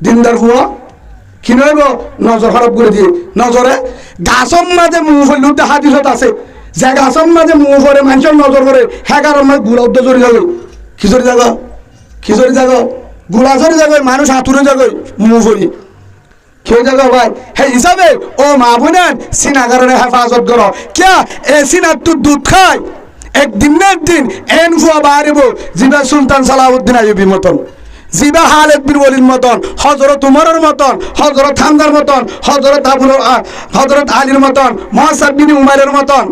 দিনদার হুয়া কি নইব নজর খারাপ করে দিয়ে নজরে গাছর মাঝে মুখ হইলুতে হাদিসত আছে যে গাছর মাঝে মুখ করে মানুষের নজর করে হেগার মাঝে গুলা উদ্যোগ চলে যাবে খিচুড়ি জাগো খিচুড়ি জাগো গুলা চলে যাবে মানুষ হাতুরে যাবে মুখ হই কেউ জায়গা ভাই হে হিসাবে ও মা বোনেন সিনাগারের হেফাজত করো কে এ সিনার তো দুধ খায় একদিন না একদিন এন ফুয়া বাড়িব জিবা সুলতান সালাউদ্দিন আইয়ুবীর মতন জিবা খালিদ বিন ওয়ালির মতন হযরত উমরের মতন হযরত হামজার মতন হযরত আলীর মতন মুহাসাব বিন উমাইরের মতন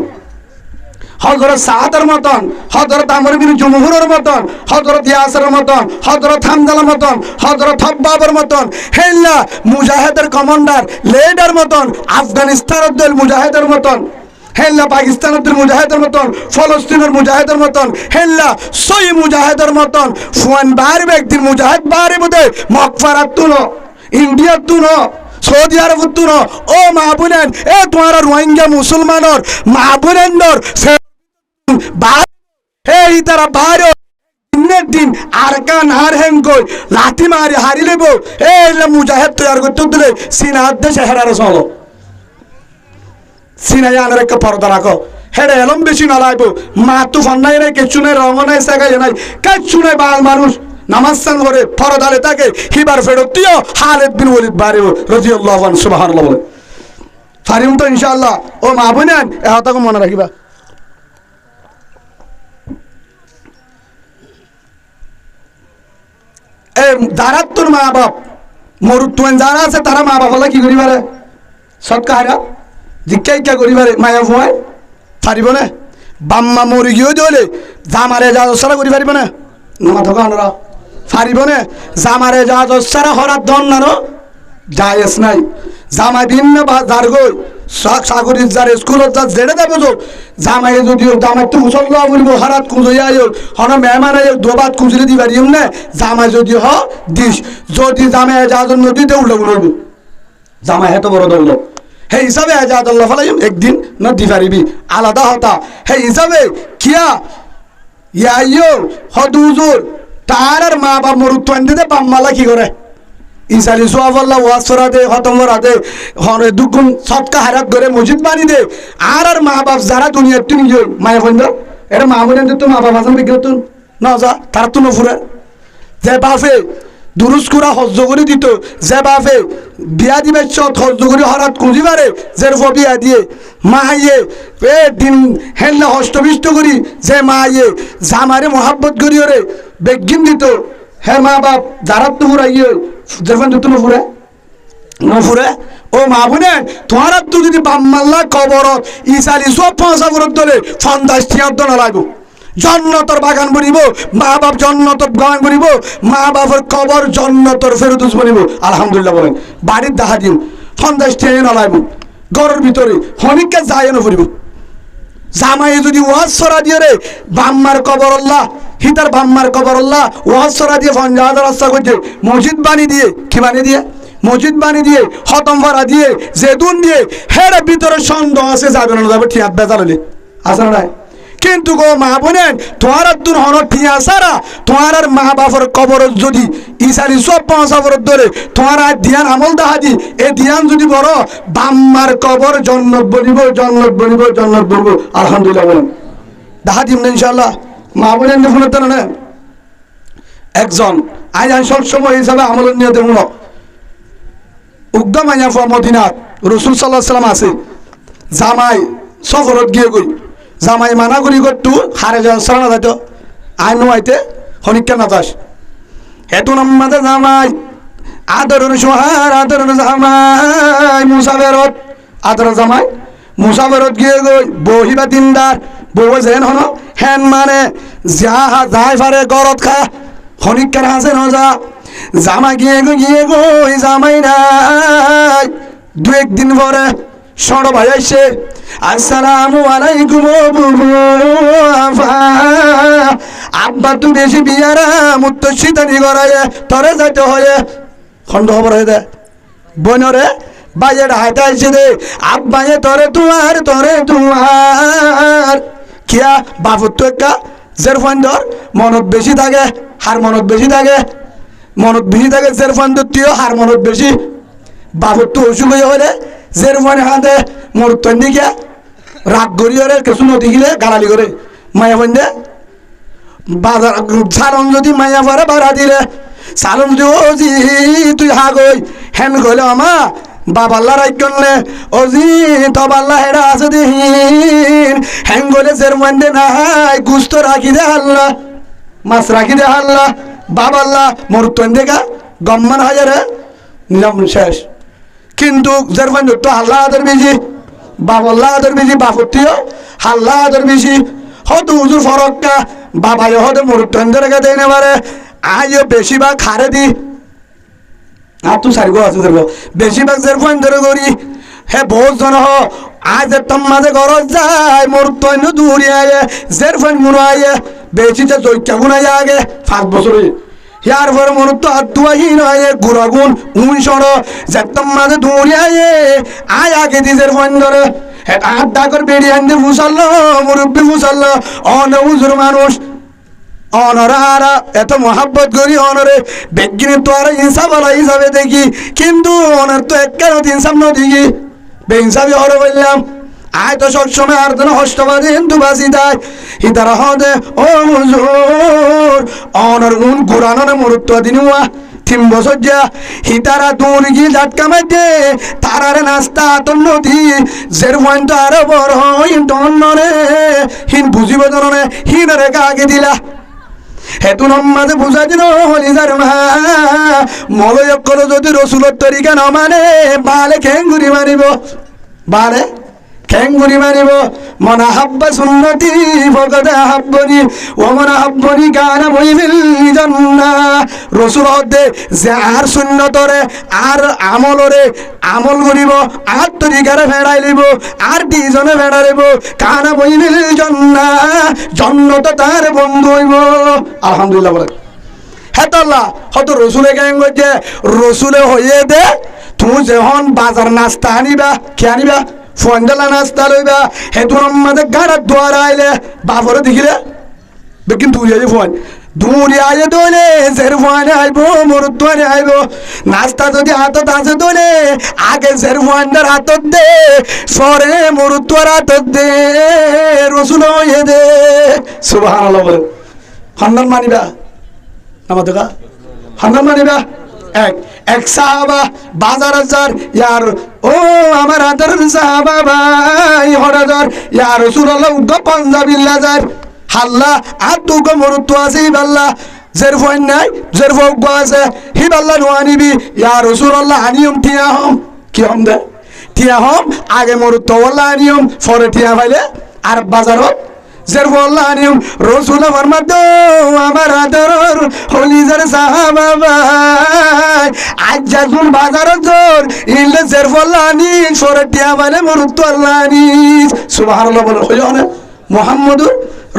হযরত সাদের মতন হযরত আমর বিন জুমহুরের মতন হযরত ইয়াসিরের মতন হযরত হামজার মতন হযরত হাব্বাবের মতন হেল্লা মুজাহিদের কমান্ডার লিডার মতন আফগানিস্তানের মুজাহিদের মতন হেল্লা পাকিস্তানের মুজাহিদের মতন ফলস্তিনের মুজাহিদের মতন হেল্লা সই মুজাহিদের মতন ফুয়ান বাড়ি ব্যক্তির মুজাহিদ বাড়ি বোধে মকফারাত তুলো ইন্ডিয়ার তুলো সৌদি আরব তুলো ও মা বোনেন এ তোমার রোহিঙ্গা মুসলমানের মা বোনেন্দর এই তারা বাইরে দিন আর কান হার হেঙ্গই লাঠি মারি হারি লেব এই মুজাহিদ তৈরি করতে দিলে সিনা দেশে হেরারে চলো সিনাই আনার একটা পর্দা রাখো হেরে এলম বেশি না লাগবো মা তুফান নাই রে কেচু নাই রঙ নাই সেগাই নাই কেচু নাই বাল মানুষ নামাজ সান করে পর্দালে তাকে হিবার ফেরত দিও খালিদ বিন ওয়ালিদ বাড়িও রাদিয়াল্লাহু আনহু সুবহানাল্লাহ বলে ফারিম তো ইনশাআল্লাহ ও মা বোনেন এ হতাকে মনে রাখিবা এ দারাত তোর মা বাপ মরুত্বন যারা আছে তারা মা বাপ হলে কি করিবারে সৎকারা জিজ্ঞাই কে করিবারে মায়া ভয় পারিব না বাম্মা মরি গিয়েও দিলে জামারে যা সারা করি পারিব না মাথা কানরা পারিব না জামারে যা সারা হরাত দন না যায়স নাই জামাই ভিন্ন যার গই সাগরি যার স্কুলত যা জেড়ে দেবে তো জামাই যদিও জামাই তো মুসল্লা বলবো হরাত খুঁজে আয়ো হন মেহমান আয়ো দোবাত খুঁজলে দিবারিম না জামাই যদি হ দিস যদি জামাই যা নদীতে উল্টো উঠবো জামাই এত বড় দৌড় হে হিসাবে আজাদুল্লাহ ফালাইম একদিন নদী পারিবি আলাদা হতা হে হিসাবে কিয়া ইয়াইও হদুজুর তার মা বাপ মরুত্বান দিতে বাম্মালা কি করে ইসালি সোয়াফাল্লাহ ওয়াসরা দে খতমরা দে হরে দুগুণ সৎকা হারাত করে মসজিদ বানি দে আর মা বাপ যারা দুনিয়ার তুই নিজে মায়ের ফোন এটা মা বোনের তো মা বাপ আসাম বিজ্ঞত না যা তার তো নফুরে যে বাপে দুরুস কুরা হজ্জ করে দিত যে বাপে বিয়া দিবে চত হজ্জ করে হরাত খুঁজি পারে যে বিয়া দিয়ে মাইয়ে এ দিন হেন হষ্টবিষ্ট করি যে মাইয়ে জামারে মোহাব্বত করি ওরে বেগিন দিত হে মা বাপ যারা তো ফুরাইয়ে যেমন দিত নফুরে নফুরে ও মা বোনে তোমার তো যদি বাম্মাল্লা কবরত ইসালি সব ফাঁসা ফরত ধরে ফন্দাস টিয়ার না লাগবো জন্নতর বাগান বনিব মা বাপ জন্নতর বাগান বনিব মা বাপের কবর জন্নতর ফেরদৌস বনিব আলহামদুলিল্লাহ বলেন বাড়ির দেখা দিও ফন্দাস টিয়ে না লাগবো ঘরের ভিতরে হনিককে যায় না ফুরিব জামাই যদি ওয়াজ সরা দিয়ে রে বাম্মার কবর আল্লাহ হিতার বাম্মার কবর আল্লাহ ওয়াজ সরা দিয়ে ফঞ্জাদ রাস্তা করছে মসজিদ বানি দিয়ে কি বানি দিয়ে মসজিদ বানি দিয়ে খতম ভরা দিয়ে জেতুন দিয়ে হের ভিতরে সন্দেহ আছে যাবে না যাবে ঠিক বেজাল হলে আসে না কিন্তু গো মা বোনেন তোমার তুন হন ঠিয়া সারা তোমার আর মা বাপর কবর যদি ইসারি সব পাঁচাবর ধরে তোমার আর ধ্যান আমল দাহাদি এ ধ্যান যদি বড় বাম্মার কবর জন্নত বলিব জন্নত বলিব জন্নত বলবো আলহামদুলিল্লাহ বলেন দাহাদিম না ইনশাআল্লাহ মা বোনেন দেখুন না একজন আজ আমি সবসময় হিসাবে আমল নিয়ে দেখুন উদ্যম আইয়া মদিনাত রসুল সাল্লাহ সাল্লাম আছে জামাই সফরত গিয়ে গই জামাই মানা করি করতু হারে যাওয়া সারা যাইতো আইন আইতে হনিকা নাতাস হেতু নাম্মাদের জামাই আদরণ সোহার আদরণ জামাই মুসাফেরত আদর জামাই মুসাফেরত গিয়ে গই বহিবা দিনদার বউ যেন হন হেন মানে যাই পারে গরত খা হনিকার হাসে নজা জামাই গিয়ে গই জামাই নাই দু একদিন পরে সড় ভাই আইসে আসসালামু আলাইকুম আব্বা তু বেশি বিয়ারা মুত্ত শীতানি গড়ায় তরে যাইতে হয় খন্ড খবর হয়ে দে বনরে বাইয়ের হাতে আইসে দে আব্বায়ে তরে তুয়ার কিয়া বাপুর তো একটা জের ফন্দর মনত বেশি থাকে হার মনত বেশি থাকে মনত বেশি থাকে জেরফান তুইও হার মনত বেশি বাবুর তো অসুখ হলে জেরফান হাতে মরুত্তন দিকে রাগ করি ওরে কিছু নদী গিলে গালালি করে মায়া বন্ধে বাজার সালন যদি মায়া পরে ভাড়া দিলে সালন যদি ওজি তুই হাগই হেন কইলে আমা বাবাল্লা রাইক করলে ওজি তবাল্লা হেরা আছে দিন হেন কইলে জেরফান দে নাই গুস্ত রাখি দে আল্লাহ মাছ রাখি দে আল্লাহ বাবাল্লা মরুত্তন দেখা গম্মান হাজারে নিলাম শেষ কিন্তু জেরফান তো আল্লাহ আদর বেশি বাবাল্লা আদর বেশি বাপুত্তিও আল্লাহ আদর বেশি হয়তো হুজুর ফরক্কা বাবা হতে মরুত্তন দেখা দেয় না পারে আইও বেশিরভাগ হারে দি আর তুই সারিব আছে বেশিরভাগ জেরফান ধরে করি হে বহুত জন হ আজ একদম মাঝে গরজ যায় মরুত্তন দূরে আয়ে জেরফান মুনো আয়ে বেশিতে জৈক্যা গুনাই আগে 5 বছরে ইয়ার পরে মনুত্ব আত্মহীন নয় গুড়াগুণ উনশর যেতম মাঝে দৌড়ে আয় আগে দিজের ফোন ধরে হাত ডাকর বেরিয়ে আনতে ফুসাল্ল মুরব্বী ফুসাল্ল অনউজুর মানুষ অনরা আরা এত মহাব্বত করি অনরে বেগিনে তো আর ইনসাফ আলা হিসাবে দেখি কিন্তু অনার তো একেবারে ইনসাফ নদীকি বেইনসাফি হরে বললাম আয় তো সবসময় আর যেন হস্তবাদী হিন্দু বাসি দেয় হিতারা হদে ও হুজুর অনর গুণ গুরানরে মরুত্ব দিনুয়া 3 বছর যা হিতারা দূর গিয়ে ঝাটকা মাইতে তারারে নাস্তা তোর নদী জের পয়েন্ট আরো বড় হিন টনরে হিন বুঝিব ধরনে হিনরে কাকে দিলা হেতু নমাজে বুঝা দিন হলি যার মা মলয় করে যদি রসুলের তরিকা না মানে বালে খেঙ্গুরি মারিব বালে খেঙ্গুরি মারিব মনা হাব্বা সুন্নতি ফকদ হাব্বনি ও মনা হাব্বনি গানা বইবিল জান্নাহ রসুল হদে যে আর সুন্নতরে আর আমলরে আমল করিব আর তরিকারে ফেরাই লিব আর দুইজনে ফেরাইব কানা বইবিল জান্নাহ জান্নাত তার বন্ধু হইব আলহামদুলিল্লাহ বলে হেতাল্লাহ হয়তো রসুলে কেন করছে রসুলে হইয়ে দে তুই যখন বাজার নাস্তা আনিবা কে আনিবা ফন্ডালা নাস্তা লইবা হেতু আমাদের গাড়ার দোয়ার আইলে বাপরে দেখিলে বেকিন তুই আইলে ফোন দূরে আইলে দোলে জের ফোনে আইব মরুদ্বারে আইব নাস্তা যদি হাতত আছে দোলে আগে জের ফোনটার হাতত দে পরে মরুদ্বার হাতত দে রসুল হইয়ে দে সুবহানাল্লাহ বলে হান্নান মানিবা নামাজ দেখা হান্নান মানিবা এক সাহাবা বাজার যার ইয়ার ও আমার আদর সাহাবা ভাই হরাদার ইয়া রাসূলুল্লাহ উগা পাঞ্জাবিল্লা যার হাল্লা আর তুগো মরুত্ব আছে বাল্লা জের ফোন নাই জের ফোক আছে হি বাল্লা নোয়ানিবি ইয়া রাসূলুল্লাহ আনিয়ম টিয়া হম কি হম দে টিয়া হম আগে মরুত্ব ওয়াল্লা আনিয়ম পরে টিয়া পাইলে আর বাজারত জের বল্লা নিয়ম রসুল ফরমাত আমার আদর হলিজার সাহাবা ভাই আজ যখন বাজারত জোর ইলে জের বল্লা নি সরে টিয়া পাইলে মরুত্ব আল্লাহ নি সুবহানাল্লাহ বলে হইও না মুহাম্মদুর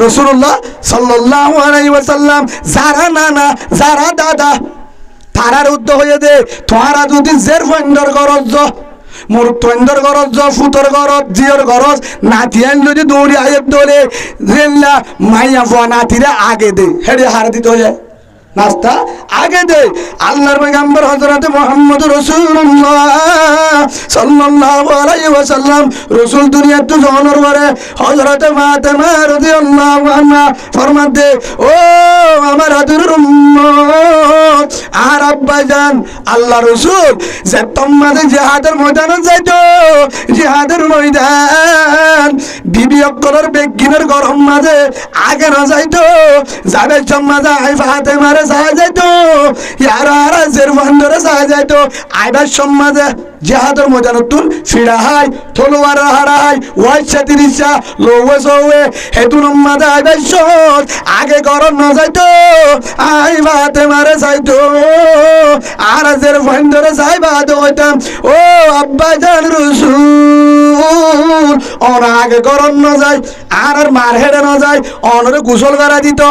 রাসূলুল্লাহ সাল্লাল্লাহু আলাইহি ওয়াসাল্লাম যারা নানা যারা দাদা তারার উদ্দ হয়ে দে তোরা যদি জের ফন্ডর গরজ মোর তন্দর গরজ ফুতর গরজ জিয়র গরজ নাতিয়ান যদি দৌড়ি আয়ের দোলে রেল্লা মাইয়া ফোয়া নাতিরা আগে দে হেডে হার দিতে হয়ে নাস্তা আগে দে আল্লাহর পয়গম্বর হযরত মুহাম্মদ রাসূলুল্লাহ সাল্লাল্লাহু আলাইহি ওয়াসাল্লাম রাসূল দুনিয়াতে জন্মের পরে হযরত ফাতেমা রাদিয়াল্লাহু আনহা ফরমাতে ও আমার আদরের উম্মত আর আব্বা জান আল্লাহ রাসূল যে তোমাদের জিহাদের ময়দানে যাইতো জিহাদের ময়দান বিবি অক্কলের বেগিনের গরম মাঝে আগে না যাইতো যাবে সমাজে আই ফাতেমারে যাইতো ইয়ারা জের বন্ধরে যাইতো আইবার সমাজে জিহাদের ময়দানতুন ফিরা হাই তলোয়ার হারাই ওয়াইসা তিরিসা লোয়ে সোয়ে হেতু নমাদে আইবার সত আগে গরম না যাইতো আই ফাতেমারে যাইতো আর জের বন্ধরে যাইবা দইতাম ও আব্বা জান রাসূল ওরা আগে গরম না যায় আর মার হেডে না যায় অনরে গোসল করা দিত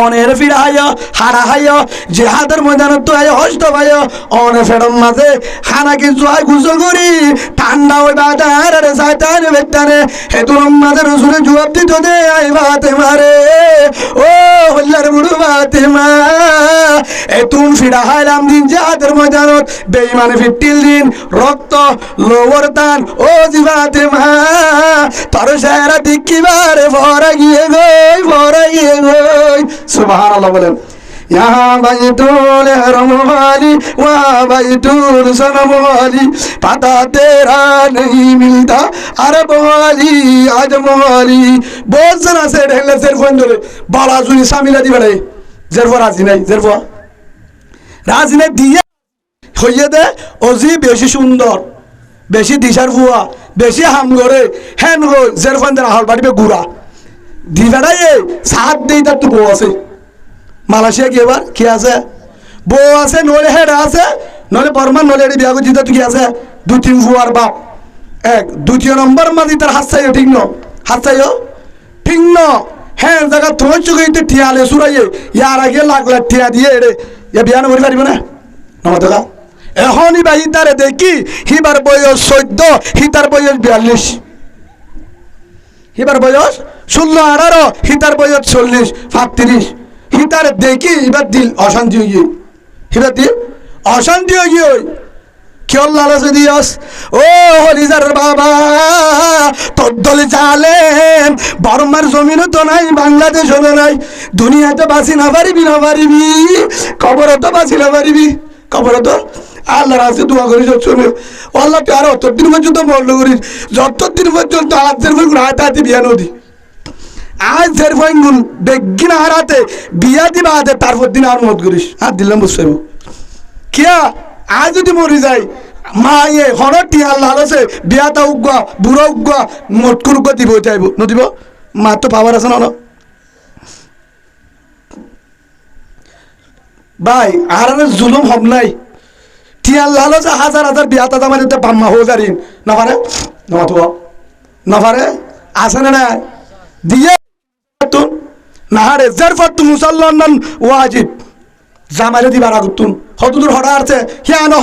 অনের ফিরাইয় হারা হাইয় জেহাদের ময়দানত তো আয় হস্ত ভাইয় অনে ফেরম মাঝে হানা কিছু আয় গুসল করি ঠান্ডা ওই বাজার রে সাইতানে বেতানে হেতুর মাঝে রসুলে জবাব দিত দে আই বাতে মারে ও হল্লার বুড়ো বাতে মা এতুন ফিরা হাইলাম দিন জেহাদের ময়দানত বেঈমানে ফিটিল দিন রক্ত লোবর তান ও জিবাতে মা তোর সেরা দিকিবারে ভরা গিয়ে গই সুবহানাল্লাহ বলেন यहाँ बैतूल हरम वाली वहाँ बैतूल सनम वाली पता तेरा नहीं मिलता अरब वाली आजम वाली बहुत सारा से ढेले सिर्फ अंदर बाला जुनी शामिल आदि बड़े जरवा राजी नहीं दिया হইয়ে দে অজি বেশি সুন্দর বেশি দিশার ফুয়া বেশি হাম করে হেন গো জেরফান্দের হাল বাড়িবে গুড়া দিবাড়াই সাত দেই তার তো বউ আছে মালয়েশিয়া কি এবার কি আছে বউ আছে নলে হেড আছে নলে বর্মান নলে এটি বিয়া করছি তো কি আছে দুই তিন ফুয়ার বাপ এক দ্বিতীয় নম্বর মাঝি তার হাত চাইও ঠিক ন হ্যাঁ জায়গা তোমার চোখে টিয়ালে সুরাইয়ে ইয়ার আগে লাখ লাখ টিয়া দিয়ে এড়ে ইয়া বিয়া নকরি পারিব না নমতকা এখনই বা হিতারে দেখি হিবার বয়স 14 হিতার বয়স 42 হিবার বয়স 16-18 হিতার বয়স 40-35 হিতারে দেখি এবার দিল অশান্তি হয়ে গিয়ে হিবার দিল অশান্তি হয়ে গিয়ে কেউ লালসে দিয়স ও হলিজার বাবা তোর দলে চালেন বর্মার জমিনও তো নাই বাংলাদেশও নাই দুনিয়াতে বাঁচি না পারিবি কবরও তো বাঁচি না পারিবি কবরও তো আল্লাহর কাছে দোয়া করি শুনে আল্লাহ তুই আর অতদিন পর্যন্ত মরল করিস যতদিন পর্যন্ত আজের ফোন হাতে বিয়া নদী আজের ফোন গুণ বেগিন হারাতে বিয়া দিবা হাতে তারপর দিন আর মত করিস আর দিলাম বুঝতে কিয়া আজ যদি মরি যায় মা ইয়ে হরটি আল্লাহ আছে বিয়াটা উগা বুড়ো উগা মটকুর উগা দিব চাইব নদিব মা তো পাওয়ার আছে না ভাই আর জুলুম হব নাই টিয়াল লালো যে হাজার বিয়াতা দামার বাম্মা হো জারিন নফারে নফারে আছে না দিয়ে তুন নাহারে জারফাত মুসাল্লান ওয়াজিব জামালে দিবার আগুতুন হদুর হড়া আছে হিয়ানো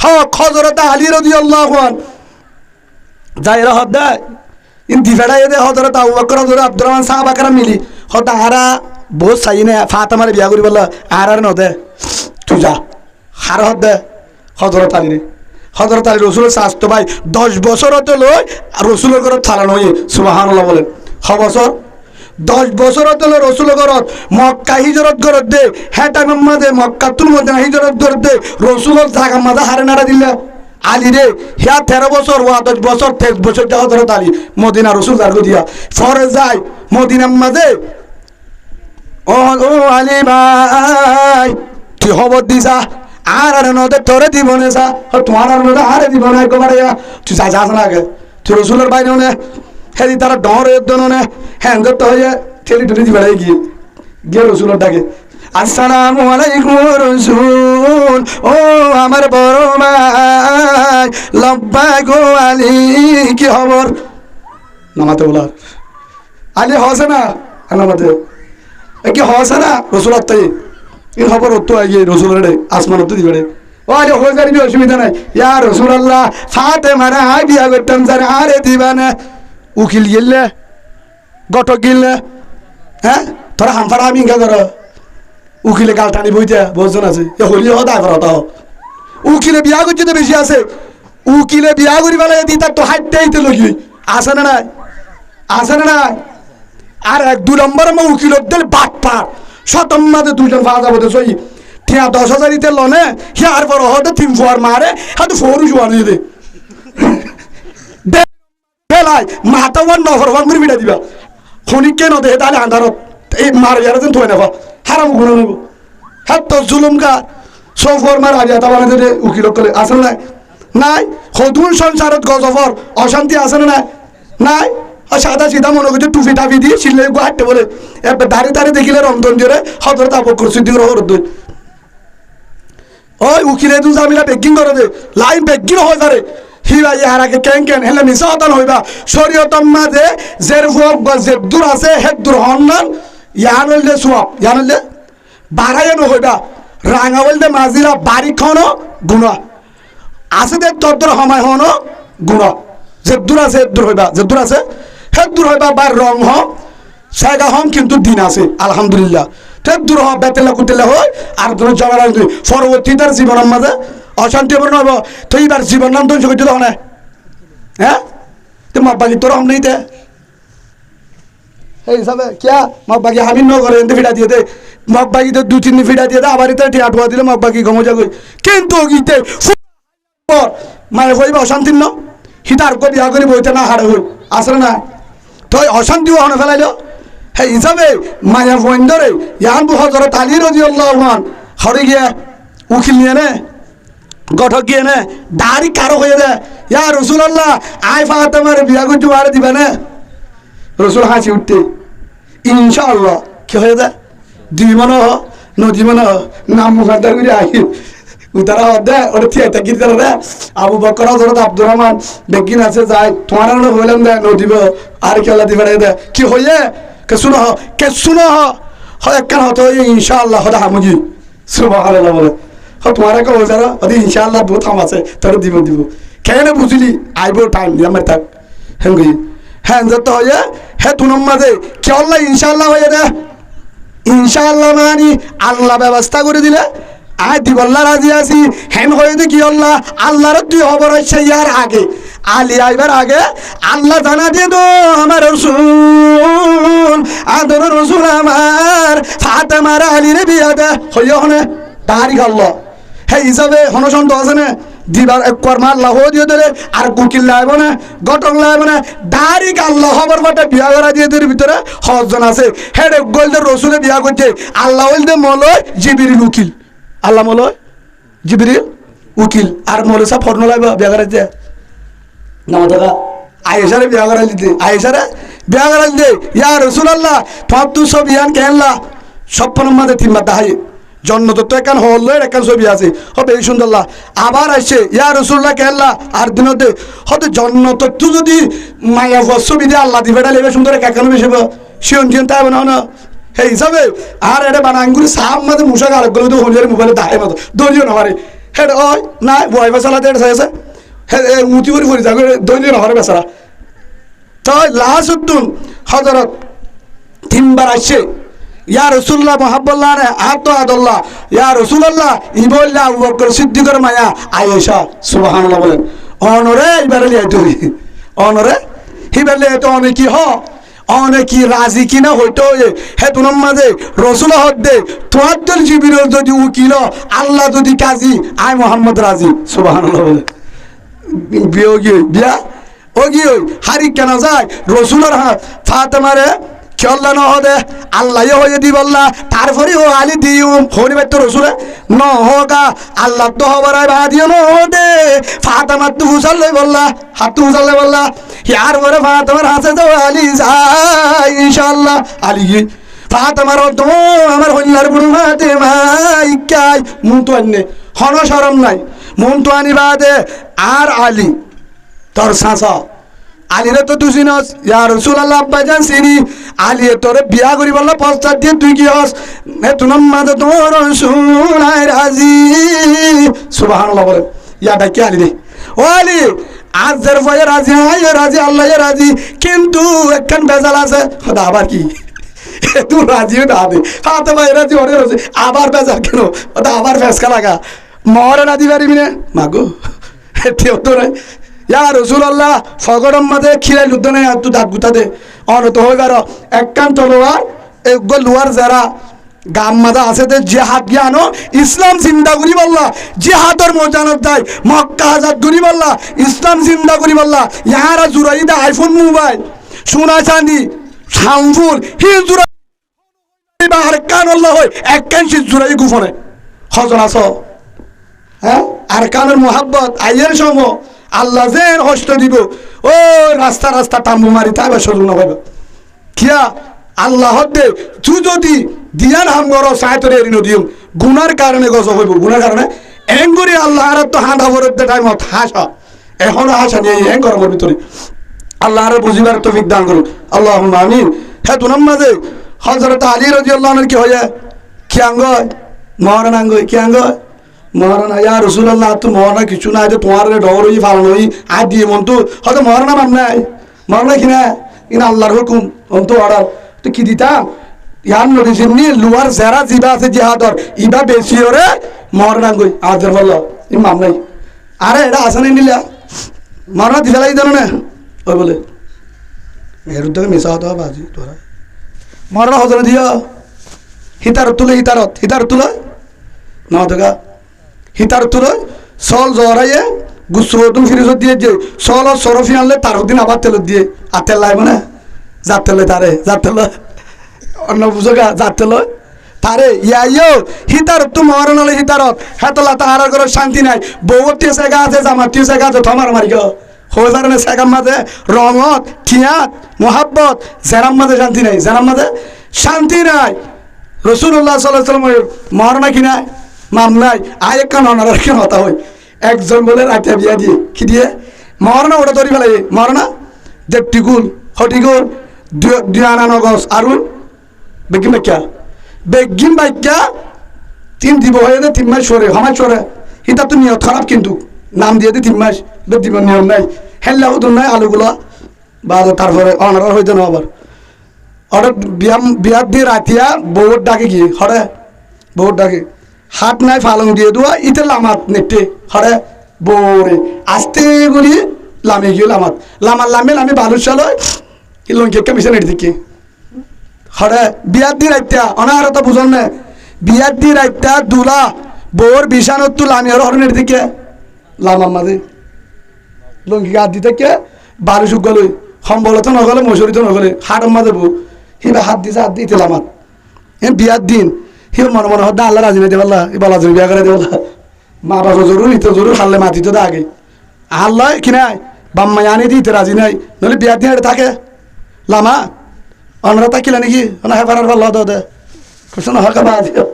হক হযরত আলী রাদিয়াল্লাহু আন যায়রা হদা ইন দিফাড়ায় দে হযরত আবু বকর হযরত আব্দুর রহমান সাহাবা کرام মিলি হদা হারা বহুত সাইনে ফাতেমার বিয়া করি বললা আর নদে তুই যা হার হদে হযরত আলী রসুলের শাস্ত ভাই 10 বছর হতে লই রসুলের ঘর থালানো হয়ে সুবহানাল্লাহ বলেন 6 বছর 10 বছর হতে লই রসুলের ঘর মক্কা হিজরত করত দে হ্যাঁ টাইম মধ্যে মক্কাতুল মদিনা হিজরত করত দে রসুলের জায়গা মাঝে হারে নাড়া দিলে আলী রে হ্যাঁ 13 বছর ওয়া 10 বছর 23 বছর যা হযরত আলী মদিনা রসুল জারগো দিয়া ফরে যায় মদিনার মাঝে ও আলী ভাই তুই খবর দিছা আর নদে তোরে দিব না সা তোমার নদে আরে দিব না একবারে তুই যাস না আগে তুই রসুলের বাইরে নে হেদি তারা ডর একদম নে হ্যাঙ্গ তো হয়ে ঠেলি ঠেলি দিবে গিয়ে রসুলের ডাকে আসসালামু আলাইকুম রসুল ও আমার বড় ভাই লব্বাইক আলী কি খবর নামাতে বলার আলী হসে না নামাতে কি হসে না রসুল আত্মাই এই খবর তো আগে রসুলের আসমান তো দিবে ও আরে হয়ে যাবি অসুবিধা নাই ইয়া রাসূলুল্লাহ ফাতেমারে আই বিয়া করতাম জানে আরে দিবা না উকিল গেলে গটক গেলে হ্যাঁ তোরা হামফারা আমি ইঙ্গা কর উকিলে গাল টানি বইতে বহুজন আছে এ হলি হদা করতা উকিলে বিয়া করতে তো বেশি আছে উকিলে বিয়া করি বলে দি তার তো হাইটতে লগি আছে না নাই আর 1-2 নম্বর মা উকিল দিল বাটপা শতম মাঝে 2 জন ফাজা বদে সই ঠিয়া 10,000 ইতে লনে হিয়ার পর হতে 3 ফোয়ার মারে হাতে ফোরু জোয়ার দিয়ে দে বেলাই মাথা ওয়ান নফর ওয়ান মির বিড়া দিবা খনি কেন দে তালে আন্ধারত এই মার ইয়ার দেন তোয় না হারাম গুণ নেব হাত তো জুলুম গা সফর মার আগে তা মানে দে উকিল করে আসল নাই হদুন সংসারত গজফর অশান্তি আছে না নাই সাদা সিধা মনে করছে টুপি টাপি দিয়ে সিলে হাঁটতে বলে এবার দাঁড়িয়ে দেখিলে রমদন দিয়ে হজরত আবু বকর সিদ্দিক হরদ ওই উকিলে দু জামিলা বেকিং করে দে লাইন বেকিং হয়ে যারে হিবা ইহার আগে কেন হেলে মিশা হতান হইবা শরীয়তম মাঝে জের ফুক বা জের দূর আছে হেদ দূর হন্নান ইয়ান হইলে সোয়াব ইয়ান হইলে বাড়াইয়া নহইবা রাঙা হইলে মাজিরা বাড়ি খাওয়ানো গুণা আছে দে তদ্দুর সময় হনো গুণা যেদুর আছে এদুর হইবা যেদুর আছে হেদুর হইবা বা রং হ জায়গা হম কিন্তু দিন আছে আলহামদুলিল্লাহ তেদুর হ বেতেলা কুতেলা হয় আর কোনো জগা পরবর্তী তার জীবনের মাঝে অশান্তি হবে নব তো এইবার জীবন নাম ধ্বংস করতে তখন হ্যাঁ তো মব্বাকি তোর হম নেই এই হিসাবে কিয়া মব্বাকি হামিন ন করে এনতে ফিটা দিয়ে দে মব্বাকি তো 2-3 দিন ফিটা দিয়ে দে আবার ইতে টিয়া দিলে মব্বাকি গমজা কই কিন্তু গিতে মায়ের হইবা অশান্তি ন হিতার কো বিয়া করে বইতে না হাড়ে হই আসলে না তো অশান্তিও হনে ফেলাইল সেই হিসাবে মায়া বন্ধরে ইয়ান হযরত আলী রাদিয়াল্লাহু আনহু হরে গিয়া উকিল নিয়ে নে গঠক গিয়ে নে দাড়ি কারো হয়ে যায় ইয়া রাসূলুল্লাহ আই ফাতেমার বিয়া করতে পারে দিবা না রসুল হাসি উঠতে ইনশাআল্লাহ কি হয়ে যায় দুই মনে নদী মনে নাম মুখাদ্দার করে আই উতারা দে ওটা থিয়েটা গিয়ে দে আবু বকর হযরত আব্দুর রহমান বেগিন আছে যায় তোমার না বললাম দে নদীব আর খেলা দিবে দে কি হইয়ে কে শুনো হয় একখান হতো ইনশাআল্লাহ হদা হামুজি সুবহানাল্লাহ বলে তোমার কে হজারা ওদি ইনশাআল্লাহ বহুত কাম আছে তোর দিব কেন বুঝলি আইব টাইম আমার তাক হেঙ্গি হ্যাঁ যত হয়ে হে তুনম মাঝে কি আল্লাহ ইনশাআল্লাহ হয়ে দে ইনশাআল্লাহ মানে আল্লাহ ব্যবস্থা করে দিলে আয় দিবল্লা রাজি আছি হেন হয়ে দে কি আল্লাহ আল্লাহর তুই খবর হচ্ছে ইয়ার আগে আলী আইবার আগে আল্লাহ জানা দিয়ে দো আমার রসুল আদর রসুল আমার ফাতেমার আলীর বিয়া দে হইয়া হনে তারিখ আল্লাহ হে হিসাবে হনসন্ত আছে না দিবার এক কর্মা আল্লাহ দিয়ে দিলে আর কুকিল লাগবে না গটক লাগবে না ডাইরেক্ট আল্লাহ খবর বাটে বিয়া করা দিয়ে দের ভিতরে হজন আছে হেড গোলদে রসুলে বিয়া করছে আল্লাহ হইলদে মলয় জিবিরিল উকিল আল্লাহ মলয় জিবিরিল উকিল আর মলে সব ফর্ন লাগবে বিয়া করাইতে না দাদা আয়েশারে বিয়া করাই দিতে আয়েশারে বিয়া করাই দিতে ইয়া রাসূলুল্লাহ ফাতু সব ইয়ান কেনলা সপ্পনের মাঝে তিনবার দাহাই জন্নত তো একান হল একান ছবি আছে হবে এই সুন্দরলা আবার আসছে ইয়া রাসূলুল্লাহ কেল্লা আর দিনতে হতে জন্নত তো যদি মায়া ছবি দিয়ে আল্লাহ দিবে লেবে সুন্দর একান বেশি শিয়ন জিয়ন তাই বানাও না সেই হিসাবে আর এটা বানাঙ্গুরি সাপ মাঝে মুশাক আর গেলে তো হলিয়ার মোবাইলে দাহে মতো দলীয় না পারে হেড ওই না ওয়াইফাই চালাতে এটা চাইছে হে মুতি করে ফুরি যাবে দলীয় না পারে বেচারা তো লাস্ট উদ্দুন হযরত তিনবার আসছে ইয়া রাসূলুল্লাহ মুহাব্বাল্লাহ রে আতো আদাল্লাহ ইয়া রাসূলুল্লাহ ইবল্লাহ আবু বকর সিদ্দিকের মায়া আয়েশা সুবহানাল্লাহ বলেন অনরে ইবারে লিয়াইতো অনরে হিবালে তো অনেক কি হ অনেক কি রাজি কিনা হইতো হে তুনম মাঝে রাসূল হদ্দে তোয়াদ্দুল জিবরিল যদি উকিল আল্লাহ যদি কাজী আই মুহাম্মদ রাজি সুবহানাল্লাহ বলেন বিয়া ওগি হারি কেন যায় রাসূলের ফাতেমারে চল্লা ন হদে আল্লাহ হয়ে দি বললা তারপরে ও আলী দিও হরি বাইতো রসুলে ন হোগা আল্লাহ তো হবার বাদিও ন হদে ফাতেমা তু হুসালে বললা হাত তু হুসালে বললা ইয়ার পরে ফাতেমার হাসে তো আলী যায় ইনশাআল্লাহ আলী ফাতেমার তো আমার হইলার বুড়ি ফাতেমা ইকাই মুন তো আননে হন শরম নাই মুন তো আনি বাদে আর আলী তোর সাসা আলীরে তো তুই চিনস ইয়া রাসূলুল্লাহ আব্বাজান চিনি আলীয়ে তোরে বিয়া করি বললা পশ্চাৎ দিয়ে তুই কি হস তুনম মাঝে তোর রাসূল আই রাজি সুবহানাল্লাহ বলেন ইয়া ডাকি আলী রে ও আলী আজ যার ভয়ে রাজি আয় রাজি আল্লাহ রাজি কিন্তু একখান বেজাল আছে খোদা আবার কি তুই রাজিও না দে হাতে ভাই রাজি ওরে রাজি আবার বেজাল কেন ওটা আবার ফেসকা লাগা মরে না দিবারি মিনে মাগো এতেও তো রে ইয়া রাসূলুল্লাহ ফগরম মাঝে খিলাই লুদ্ধ নেই আর তুই দাঁত গুতা দে অনত হয়ে গেল একখান তলোয়ার এক লোয়ার যারা গাম মাদা আছে যে জিহাদ জ্ঞানো ইসলাম জিন্দা করি বললা জিহাদর মজানত দেয় মক্কা আজাদ করি বললা ইসলাম জিন্দা করি বললা ইয়ারা জুরাই দা আইফোন মোবাইল সোনা চাঁদি শামফুল হি জুরাই বাহার কান আল্লাহ হয় এক কান সে জুরাই গুফনে হজন আস হ্যাঁ আর কানের মোহাব্বত আইয়ের সম আল্লাহ যেন হস্ত দিব ও রাস্তা রাস্তা টাম্বু মারি তাই বা সজল না ভাইবা কিয়া আল্লাহ দে তুই যদি দিয়ান হামগর সাইতরে এরিনো দিম গুনার কারণে গজব হইব গুনার কারণে এঙ্গুরি আল্লাহ আর তো হাঁটা বরতে টাইমত হাসা এখন হাসা নিয়ে এং গরমের ভিতরে আল্লাহ আর বুঝিবার তৌফিক দান করুন আল্লাহুম্মা আমিন হে তুনাম মাঝে হযরত আলী রাদিয়াল্লাহু আনহু কি হয়ে কিয়াঙ্গয় মহারণ আঙ্গয় কিয়াঙ্গয় মহারণ ইয়া রাসূলুল্লাহ তো মহারণ কিছু না যে তোমার ডর হই ফালন হই আর দিয়ে মন তো হয়তো মহারণ নাম নাই মহারণ কিনা ইন আল্লাহর হুকুম অন্ত অর্ডার তো কি দিতাম ইয়ার নবী জিন্নি লুয়ার যারা জিবা আছে জিহাদর ইবা বেশি ওরে মহারণ আঙ্গয় আদের বলল ইমাম নাই আরে এটা আসানে নিলা মহারণ দিতে লাগি জানো না ওই বলে এর উদ্যোগে মিশা হতো বাজি তোরা মহারণ হজরে দিও হিতারত তুলে না দেখা হিতার তুলে সল জরাইয়ে গুসুদুম ফিরিজত দিয়ে যে সল ও সরফি আনলে তার দিন আবার তেলত দিয়ে আর তেল লাগবে না যার তেলে তারে যার তেল অন্য বুঝোগা যার তেল তারে ইয়ো হিতারত তো মহারণ হলে হিতারত হেতলা তাহার করে শান্তি নাই বউটিও সেগা আছে জামাটিও সেগা আছে থমার মারি গো হোজারনে সেগাম মাঝে রঙত ঠিয়াত মোহাব্বত জেরাম মাঝে শান্তি নাই জেরাম মাঝে শান্তি নাই রাসূলুল্লাহ সাল্লাল্লাহু আলাইহি ওয়াসাল্লাম মহারণা কি নাই মাম নাই আয় একখান অনার কেন হতা হয় একজন বলে রাতে বিয়া দিয়ে কি দিয়ে মহারণা ওটা ধরি ফেলাই মহারণা দেবটিগুল হটিগুল দিয়ানা গছ আরুন বেগিম বাক্যা তিন দিব হয়ে 3 মাস সরে হামার সরে এটা তো নিয়ত খারাপ কিন্তু নাম দিয়ে 3 মাস দিব নিয়ম নাই হেল্লা হুদুন নাই আলুগুলা বা তারপরে অনার হইতে না আবার অর্ডার বিয়ার দিয়ে রাতিয়া বউর ডাকে গিয়ে হরে বউর ডাকে হাত নাই ফালং দিয়ে দেওয়া ইতে লামাত নেটে হরে বউরে আস্তে বলি লামে গিয়ে লামে বালুর চাল লঙ্কি একটা মিশন এটি দিকে হরে বিয়ার দিয়ে রাইতা অনাহারতা বুঝল না বিয়ার দিয়ে রাইতা দুলা বউর বিছানত তো লামি আর হরণের দিকে লামার মাঝে লঙ্কি গাছ দিতে কে বালু শুক গেল সম্বলত নগলে মশুরিত নগলে হাটের মাঝে বউ হিবা হাত দিতে লামাত বিয়ার দিন হি মনে হদ্দা আল্লাহ রাজি নাই দেবাল্লা বলা জমি বিয়া করে দেবাল্লা মা বাবা জরুর ইতে জরুর হারলে মাতি তো আগে আল্লাহ কি নাই বাম্মা আনি দিতে রাজি নাই নইলে বিয়ার দিন এটা থাকে লামা অনরা তাকিলা নাকি না হেফারার ভাল্লা দে কুসুন হকা বা দিও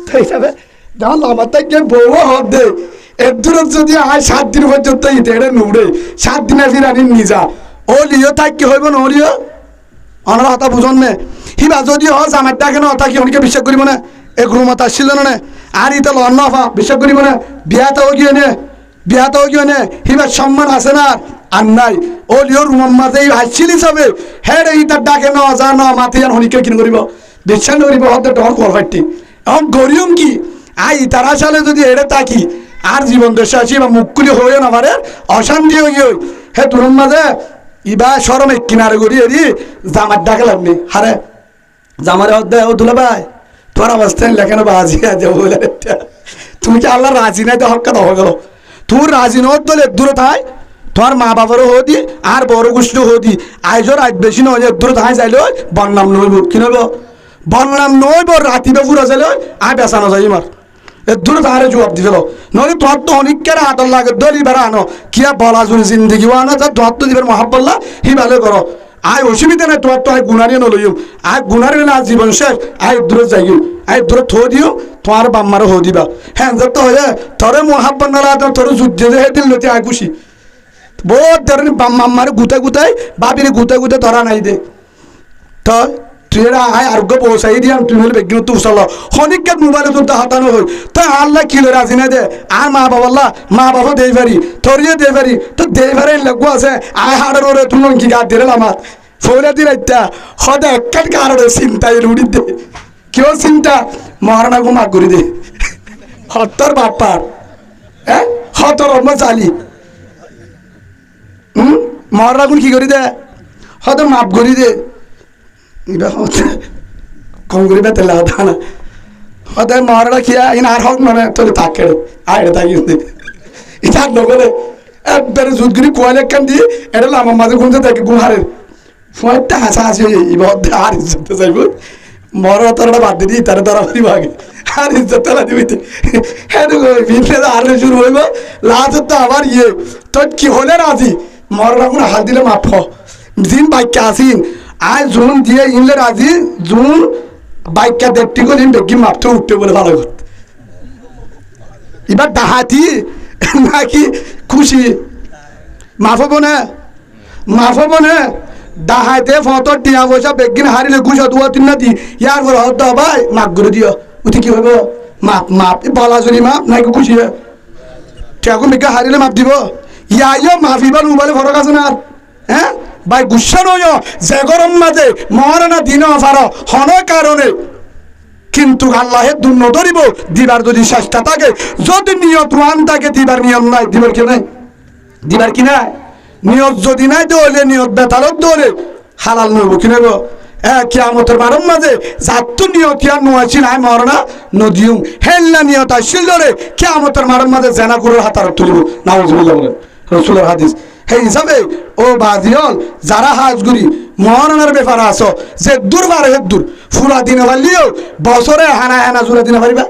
তো হিসাবে যখন লামা তাকে বউ হদ দে এর দূরত যদি আয় 7 দিন পর্যন্ত ইতে এটা নুড়ে 7 দিনে ফিরানি নিজা ও লিও তাকে হইব না ও লিও অনারা হতা বুঝন নে হিবা যদি হ জামার ডাকে না তাকে অনেকে বিশ্বাস করিব না এক রুমত আসছিল না আর ইতে লন্ন হা বিশ্বাস করিব না বিয়াতেও গিয়ে নে হিবা সম্মান আছে না আর নাই ও লিও রুমের মাঝে হাসছিল হিসাবে হ্যাঁ রে ইতার ডাকে না যা না মাথে আর হনিকে কিন করিব বিশ্বাস করিব হতে ডর কর ফাইটি এখন গরিয়ম কি আই তারা সালে যদি এড়ে তাকি আর জীবন দেশে আসি বা মুখকুলি হয়ে না পারে অশান্তি হয়ে গিয়ে হে তোর মাঝে ইবা সরমে কিনারে করি এরি জামার ডাকে লাগনি হারে জামারে অধ্যায় ও দুলা ভাই তোর অবস্থায় লেখানো বাজি আছে বলে তুমি কি আল্লাহ রাজি নাই তো হক্কা দহ গেল তোর রাজি নয় দলে দূরে থাই তোমার মা বাবারও হদি আর বড় গোষ্ঠী হদি আইজর আজ বেশি নয় দূরে থাই যাইলে বন্নাম নইব কি নইব বন্নাম নইব রাতি বেগুরা যাইলে আয় বেসানো যাই মার দূরে তাহারে জবাব দিছিল নইলে তোর তো অনেকের আদর লাগে দলি বেড়া আনো কিয়া বলা জুড়ে জিন্দগি আনো তার তোর তো দিবের মহাব্বল্লা হি ভালো করো আয় অসুবিধা নাই তোমার তো আয় গুণারি নলইম আয় গুণারি না জীবন শেষ আয় দূরে যাইও আয় দূরে থো দিও তোমার বাম্মারও হো দিবা হ্যাঁ তো হয়ে তোরে মহাব্বত নালা তোর যুদ্ধে যে দিল নতি আয় খুশি বহুত ধরেন বাম্মার গুতাই বাবির গুতাই ধরা নাই দে তো তুই আয় আরোগ্য পৌঁছাই দিয়া তুমি হলে বেগিন তো উচাল হনিক মোবাইলে তোর হাতানো হই তো আল্লাহ কিলো রাজি নাই দে আর মা বাবা দেই পারি তোরিও দেই পারি তো দেই পারে লাগবো আছে আয় হাড়ের ওরে তুমি কি গাছ দিলে আমার ফোনে দিন একটা সদায় একাট কারণে চিন্তায় রুড়ি দে কেউ চিন্তা মহারানা গো মাক করি দে হত্তর বাপার হ্যাঁ হতর অন্য চালি মহারানা গুণ কি করি দে হয়তো মাপ করি দে কম করি বেতে লাগা না হয়তো মহারানা খিয়া ইন আর হক মানে তোর থাকে আয় থাকি এটা নগরে একবারে জুত করি কোয়ালে কান দিয়ে এটা আমার মাঝে ঘুমতে থাকে গুহারের ফোনটা হাসাহাসি এবার আর ইজ্জতে যাইব মরা তারা বাদ দিয়ে তারা তারা ভাগে আর ইজ্জত তারা দিবি হ্যাঁ আর শুরু হইব লাস্ট তো আবার তোর কি হলে রাজি মরা কোনো হাত দিলে মাফ দিন বাইকটা আসিন আয় জুন দিয়ে ইনলে রাজি জুন বাইকটা দেখতে গেলে বেগি মাপতে উঠতে বলে ভালো করতে এবার ডাহাতি নাকি খুশি মাফ হবো না দাহাইতে ফটো টিয়া পয়সা বেগিন হারিলে গুছা দুয়া তিন না দি ইয়ার পর হদ ভাই মাপ করে দিও উঠি কি হবে মাপ মাপ বলা জনি মাপ নাই খুশি টিয়াকু মেঘা হারিলে মাপ দিব ইয়া মাফিবার মোবাইলে ফরক আছে না হ্যাঁ ভাই গুসা নয় যে গরম মাঝে মহারানা দিন পারো হন কারণে কিন্তু আল্লাহে দুর্ন ধরিব দিবার যদি চেষ্টা থাকে যদি নিয়ত ওয়ান থাকে দিবার নিয়ম নাই দিবার কি নাই দিবার কি নাই নিয়ত যদি নাই দলে নিয়ত বেতালত দলে হালাল নইব কি নেব কিয়ামতের বারম মাঝে যাত্তু নিয়ত ইয়া নোয়াছিল আই মরনা নদিউম হেল্লা নিয়ত আসিল দলে কিয়ামতের বারম মাঝে জেনা করে হাতার তুলিব নাউজুবিল্লাহ বলেন রাসূলের হাদিস সেই হিসাবে ও বাজিয়ল যারা হাজগুড়ি মহারণার ব্যাপার আছো যে দূর বারে দূর ফুরা দিনে পারলিও বছরে হানা হানা জুড়ে দিনে পারিবা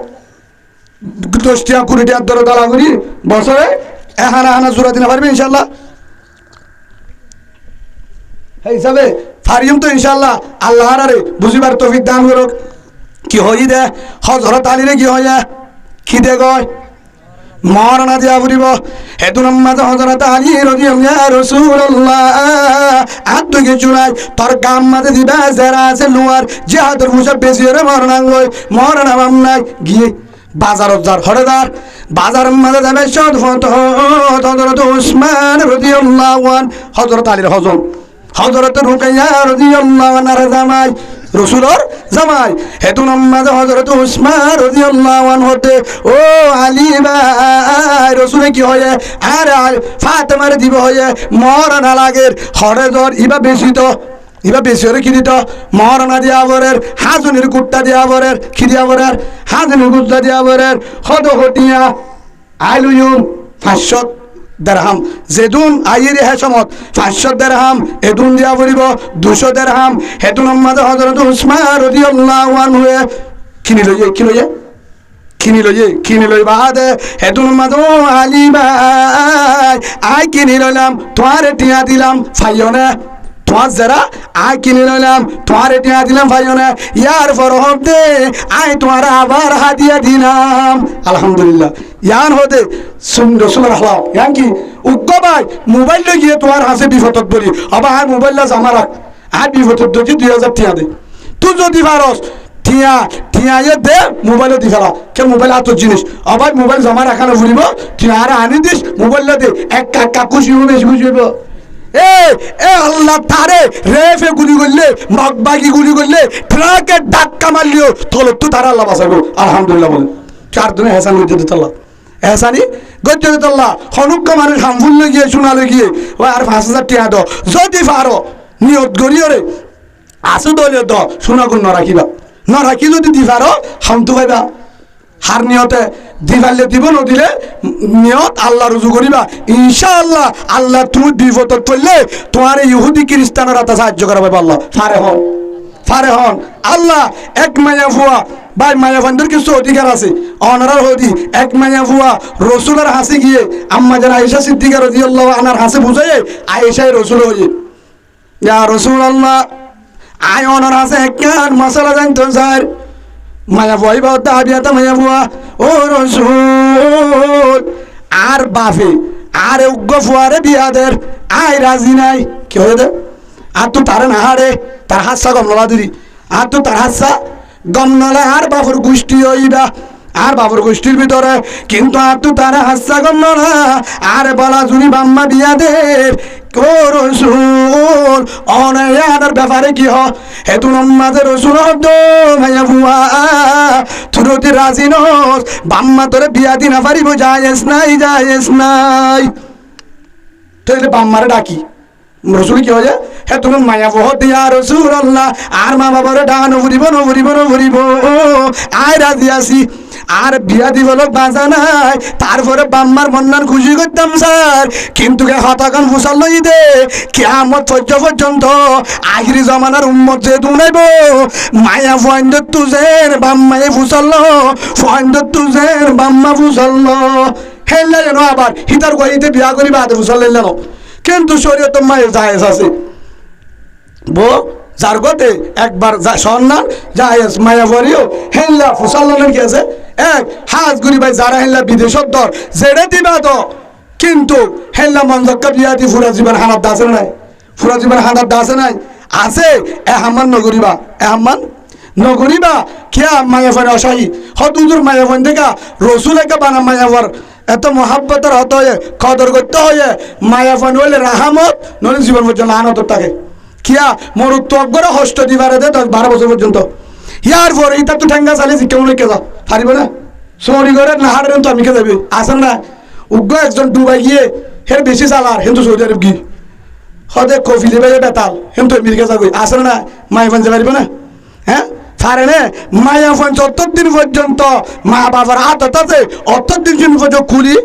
10টা 20টা দর দলা করি বছরে হানা হানা জুড়ে দিনে পারবে ইনশাল্লাহ সেই হিসাবে ফারিম তো ইনশাল্লাহ আল্লাহর আরে বুঝিবার তৌফিক দান করুক কি হই দে হযরত আলীরে কি হয় কি দে গয় মরনা দিয়া ফুরিব হেতু নামাজ হযরত আলী রাদিয়াল্লাহু রাসূলুল্লাহ আত্মকে চুরাই তোর গাম মাঝে দিবা যারা আছে লোয়ার জিহাদের মুসা বেজিরে মরনা গয় মরনা বাম নাই গিয়ে বাজারত যার হরেদার বাজারের মাঝে যাবে সদ হযরত উসমান রাদিয়াল্লাহু আন হযরত আলীর হযম হযরত রুকাইয়া রাদিয়াল্লাহু আনহার জামাই রসুলর জামাই হেতু নামাজ হযরত উসমান রাদিয়াল্লাহু আনহু হতে ও আলী ভাই রসুলে কি হয় আর ফাতেমার দিব হয় মরনা লাগের হরে জ্বর ইবা বেশি তো ইবা বেশি হরে কি দিত মরনা দিয়া বরের হাজনের কুট্টা দিয়া বরের কি দিয়া বরের হাজনের কুট্টা দিয়া বরের হদ হটিয়া আইলুয়ুম 500 দিরহাম যেদুন আইরে হে সমত 500 দিরহাম এদুন দিয়া পড়িব 200 দিরহাম হেতু নামাজ হযরত উসমান রাদিয়াল্লাহু আনহু কিনি লই বাদে হেতু নামাজ আলী ভাই আই কিনি লইলাম তোমারে টিয়া দিলাম ফাইয়নে তোমার যারা আই কিনে লইলাম তোমার টিয়া দিলাম ভাইওনা ইয়ার ফরহম দে আই তোমার আবার হাদিয়া দিলাম আলহামদুলিল্লাহ ইয়ান হতে রসুলের হলাও ইয়ান কি উগ্র ভাই মোবাইল লই গিয়ে তোমার হাসে বিপদত বলি আবার আর মোবাইলটা জামা রাখ আর বিপদত যদি 2000 টিয়া দে তুই যদি পারস টিয়া দে মোবাইল দি ফেলা কে মোবাইল হাত জিনিস আবার মোবাইল জমা রাখানো ভুলিব টিয়া আর আনি দিস মোবাইলটা দে এক কাকা খুশি হবে বেশি খুশি হইব এ আল্লাহ তারে রেফে গুলি করলে মগবাগি গুলি করলে ট্রাকে ধাক্কা মারলিও তলত তো তারা আল্লাহ বাঁচাবো আলহামদুলিল্লাহ বলে 4 দিনে হেসান গজ্জে দিত আল্লাহ হেসানি গজ্জে দিত আল্লাহ হনুক্কা মানুষ হামফুল গিয়ে শোনালে গিয়ে ও আর 5000 টাকা দাও যদি পারো নিয়ত করিও রে আসু দলীয় দ শোনা গুণ নরাখি যদি দি পারো হামতু পাইবা হার নিয়তে দিবালে দিব নদিলে নিয়ত আল্লাহ রুজু করিবা ইনশাআল্লাহ আল্লাহ তুমি বিপদত পড়লে তোমার ইহুদি খ্রিস্টানের হাতে সাহায্য করাবে আল্লাহ ফারে হন আল্লাহ এক মায়া ফুয়া ভাই মায়া ফান্ডের কিছু অধিকার আছে অনারার হদি এক মায়া ফুয়া রসুলের হাসি গিয়ে আম্মা যারা আয়েশা সিদ্দিকা রাদিয়াল্লাহু আনহার হাসি বুঝাই আয়েশাই রসুল হয়ে ইয়া রাসূলুল্লাহ আয় অনার হাসে একখান মশলা জানতো স্যার মায়া ভয় বা দাবিয়াতা মায়া ভুয়া ও রসুল আর বাপে আর উগ্র ফুয়ারে বিয়াদের আয় রাজি নাই কি হয়ে দে আর তো তারে না হারে তার হাসা গম নলা দিদি আর তো তার হাসা গম নলা আর বাবুর গোষ্ঠী হইবা আর বাবুর গোষ্ঠীর ভিতরে কিন্তু আর তো তারা হাসা গম নলা আর বলা জুনি বাম্মা বিয়াদের ও রসুল অনায়ার ব্যাপারে কি হেতু নামাজে রসুল হতো ভাইয়া বুয়া তুই রাজি নস বাম্মা তোরে বিয়া দিনা পারিব যাইস নাই তাহলে বাম্মারে ডাকি রসুল কি হয়ে হে তুমি মায়া বহ দিয়া রসুল আল্লাহ আর মা বাবারে ডা নভরিব আয় রাজি আসি আর বিয়া দিব লোক বাঁচা নাই তারপরে বাম্মার মন্নার খুশি করতাম স্যার কিন্তু হতাকান ফুসাল লই দে কিয়ামত পর্যন্ত আখিরি জমানার উম্মত যে দুনাইব মায়া ফয়েন্দ তুজের বাম্মায়ে ফুসাল ফয়েন্দ তুজের বাম্মা ফুসাল হেললে যেন আবার হিতার গইতে বিয়া করি বাদে ফুসাল লেন কিন্তু শরীয়ত মায়ের জায়েজ আছে বো যার গতে একবার সন্ধান জায়েজ মায়া ভরিও হেল্লা ফুসাল্লানের কি আছে এক হাজ গুরি ভাই যারা হেল্লা বিদেশত দর জেড়ে দিবা তো কিন্তু হেল্লা মঞ্জক্কা বিয়া দি ফুরা জীবন হানাত দাসের নাই পুরা জীবন হাঁদার আছে নাই আছে এ হাম্মান নগরিবা এ হাম্মান নগরিবা কিয়া মায়া ফান অসাহি হতুদুর মায়া ফান দেখা রসুল একা বানা মায়া ফার এত মহাব্বতের হতে হয়ে কদর করতে হয়ে মায়া ফান হইলে রাহামত নইলে জীবন পর্যন্ত আনত থাকে কিয়া মরুত তগরে হষ্ট দিবারে দে 10-12 বছর পর্যন্ত ইয়ার পরে এটা তো ঠেঙ্গা চালিয়েছি কেমন কে যা পারিব না সরি করে না হাড়েন তো আমি কে যাবি আসেন না উগ্র একজন ডুবাই গিয়ে হের বেশি চালার কিন্তু সৌদি আরব গিয়ে হদে কফি দেবে বেতাল কিন্তু আমেরিকা যাবি আসেন না মায়া ফান যে পারিব না হ্যাঁ পারে না মায়া ফান যতদিন পর্যন্ত মা বাবার আদত আছে অতদিন পর্যন্ত খুলি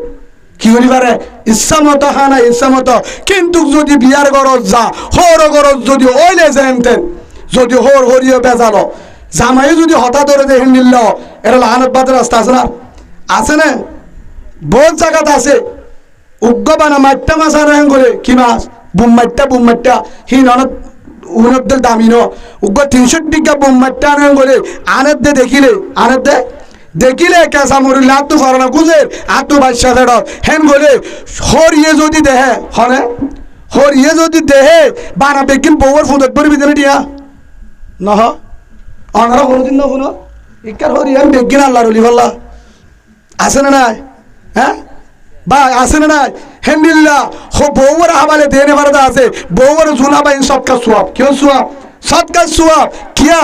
কি করি পারে ইচ্ছা মতো হানা ইচ্ছা মতো কিন্তু যদি বিয়ার গরজ যা হর গরজ যদি ওইলে যেতেন যদি হর হরিও বেজালো জামাই যদি হঠাৎ ধরে দেখেন নিল এরা লাহানত বাদের রাস্তা আছে না আছে না বহুত জায়গাতে আছে উগ্র বানা মাইটটা মাছ আনান করে কি মাছ বুম মাইটটা হি ননত উনদ্দল দামি ন উগ্র 300 টাকা বুম মাইটটা আনান করে আনের দে দেখিলে কেঁচা মরিল আত্মু ফারানা গুজের আত্মু বাদশা দেড় হেন গলে হরিয়ে যদি দেহে হনে হরিয়ে যদি দেহে বানা বেকিন বউর ফুদত পরি বিদেনে দিয়া নহ অনারা কোনোদিন ন শুনো ইকার হরিয়ে বেকিন আল্লাহর অলি বল্লা আছে না নাই হ্যাঁ বা আছে না নাই হেন্দিল্লা বউর হাবালে দেনে পারদা আছে বউর জুনা বাইন সবকা সোয়াব কেউ সোয়াব সৎকা সোয়াব কিয়া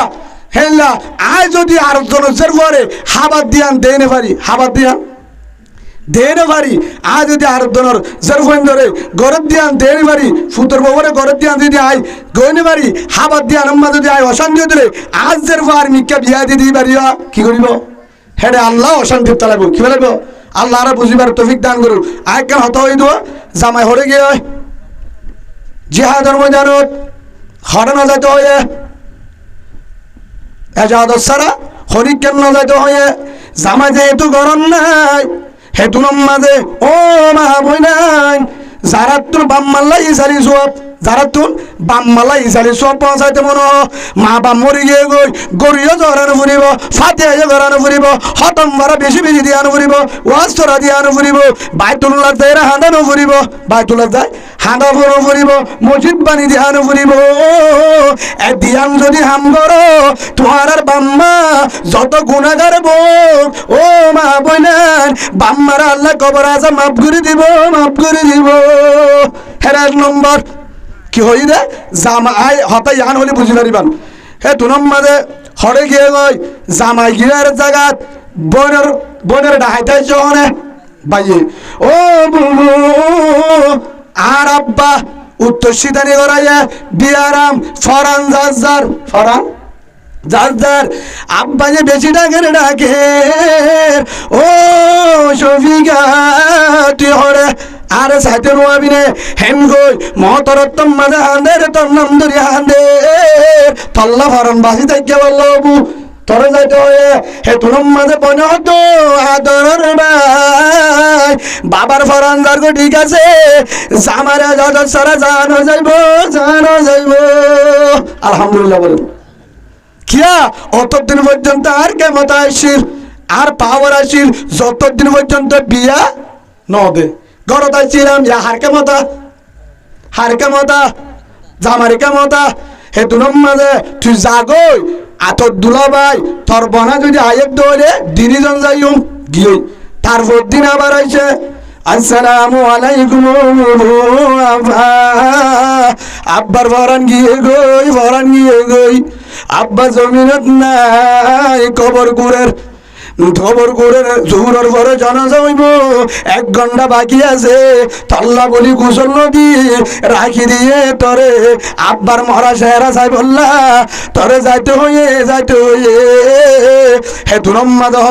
হেল্লা আয় যদি আর জনজের পরে হাবাদ দিয়ান দেনে পারি হাবাদ দিয়ান দেনে পারি আয় যদি আর জনের জেরফোন ধরে গরব দিয়ান দেনে পারি ফুতর ববরে গরব দিয়ান যদি আয় গইনে পারি হাবাদ দিয়ান আম্মা যদি আয় অশান্তি ধরে আজ জের পর মিক্কা বিয়া দিয়ে দিই পারি কি করিব হেডে আল্লাহ অশান্তি তালাবো কি বলব আল্লাহ আর বুঝিবার তৌফিক দান করুক আয় কেন হত হই দো জামাই হরে গিয়ে জিহাদের ময়দানত হরানো যাইতে হয় এজাদত সারা হরিক কেন যাইতে হয় জামাই যেহেতু গরম নাই হেতু মাঝে ও মা বই নাই যারা তোর বাম্মাল্লা ইসারি সব যারা তোর বাম্মাল্লা ইসারি সব পৌঁছাইতে মনো মা বাপ মরি গিয়ে গই গরিও জরানো ফুরিব ফাতিয়া জরানো ফুরিব হতম ভরা বেশি দিয়ে আনো ফুরিব ওয়াজ তোরা দিয়ে আনো ফুরিব বাইতুল্লাহ যায় হাঁদানো ফুরিব বাইতুল্লাহ যায় হাঁদা ফুরিব মসজিদ বানি দিয়ে আনো ফুরিব দিয়ান যদি হাম করো তোমার আর বাম্মা যত গুণাগার বোক ও মা বইনান বাম্মার আল্লাহ কবর আজা মাফ করে দিব হেরা 1 নম্বর কি হই দে জামাই হতাই আন হলে বুঝি পারিবান হে 2 নম্বরে হরে গিয়ে গই জামাই গিয়ার জায়গাত বনের ডাহাইতাই জনে বাইয়ে ও বুবু আর আব্বা উত্তর সিদানি করাইয়া বিয়ারাম ফরান যার আব্বা যে বেশি ডাকে ও শফিকা তুই হরে আরে সাইতে রোয়াবিনে হেম গই মহতরত্তম মাঝে হাঁদের তোর নাম ধরি হাঁদে তল্লা ফরন বাসি থাকি বললো বু তোরে যাইতে হয়ে হে তোর মাঝে বনে হতো আদরের ভাই বাবার ফরন যার গো ঠিক আছে জামারে যত সারা জানো যাইব আলহামদুলিল্লাহ বলেন কিয়া অতদিন পর্যন্ত আর কেমত আসিল আর পাওয়ার আসিল যতদিন পর্যন্ত বিয়া নদে গরত আসছিলাম ইয়া হার কেমতা জামারি কেমতা হে তুনম মাঝে তুই জাগই আতর দুলাবাই তোর বনা যদি আয়েক দৌড়ে দিনজন যাইম গিয়ে তারপর দিন আবার আইছে আসসালামু আলাইকুম আব্বার ভরান গিয়ে গই আব্বা জমিনত নাই কবর করে জোহরের পরে জানাজা হইব 1 ঘন্টা বাকি আছে তল্লা বলি গোসল নদী রাখি দিয়ে তরে আব্বার মরা চেহারা চাই বললা তরে যাইতে হয়ে হে তুরম্মা দো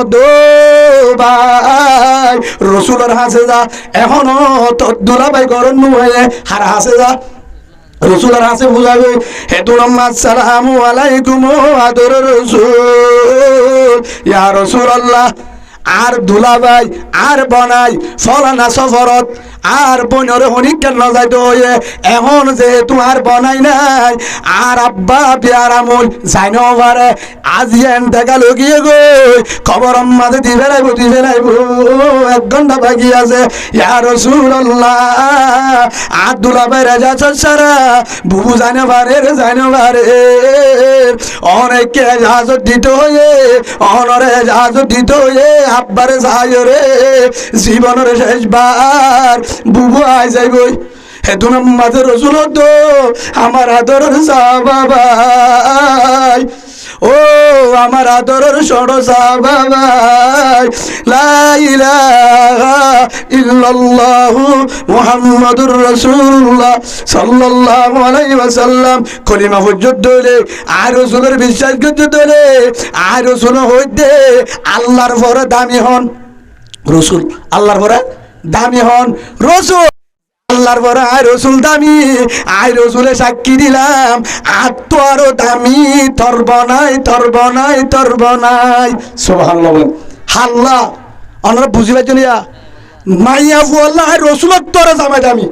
ভাই রসুলের হাসে যা এখনো তোর দুলাভাই গরম নুয়ে হার হাসে যা রসুলের হাসে বুঝাবে হে তুরম্মা আসসালামু আলাইকুম আদর রসুল ইয়া রাসূলুল্লাহ আর দুলাভাই আর বনাই ফলানা সফরত আর বোনের হনি কেন যাইতো এখন যে তোমার বনাই নাই আর আব্বা বিয়ার আমল যাই না পারে আজি এন দেখা লগিয়ে গই খবর মাঝে দিবে লাইব 1 ঘন্টা বাকি আছে ইয়া রাসূলুল্লাহ আব্দুল্লাহ ভাই রাজা সারা বুবু জানে পারে অনেকে জাহাজত দিত হয়ে অনরে জাহাজত দিত হয়ে আব্বারে যায় রে জীবনের শেষবার বুবু আই যাইবই হেতু মাঝে রসুল তো আমার আদরের সাহাবাই ও আমার আদরের ষড় সাহাবাই লা ইলাহা ইল্লাল্লাহু মুহাম্মাদুর রাসূলুল্লাহ সাল্লাল্লাহু আলাইহি ওয়াসাল্লাম কলিমা হুজ্জত দলে আর রাসূলের বিশ্বাস করতে দলে আর রাসূল হইতে আল্লাহর পরে দামি হন রাসূল আল্লাহর পরে দামি হন রাসূল আল্লাহর পরে আয় রসুল দামি আয় রসুলে সাক্ষী দিলাম আত্ম আরো দামি তর বনাই সুবহানাল্লাহ বলেন হাল্লা আপনারা বুঝি পাইছেন মাইয়া ফুয়াল্লাহ আয় রসুলের তোরা জামাই দামি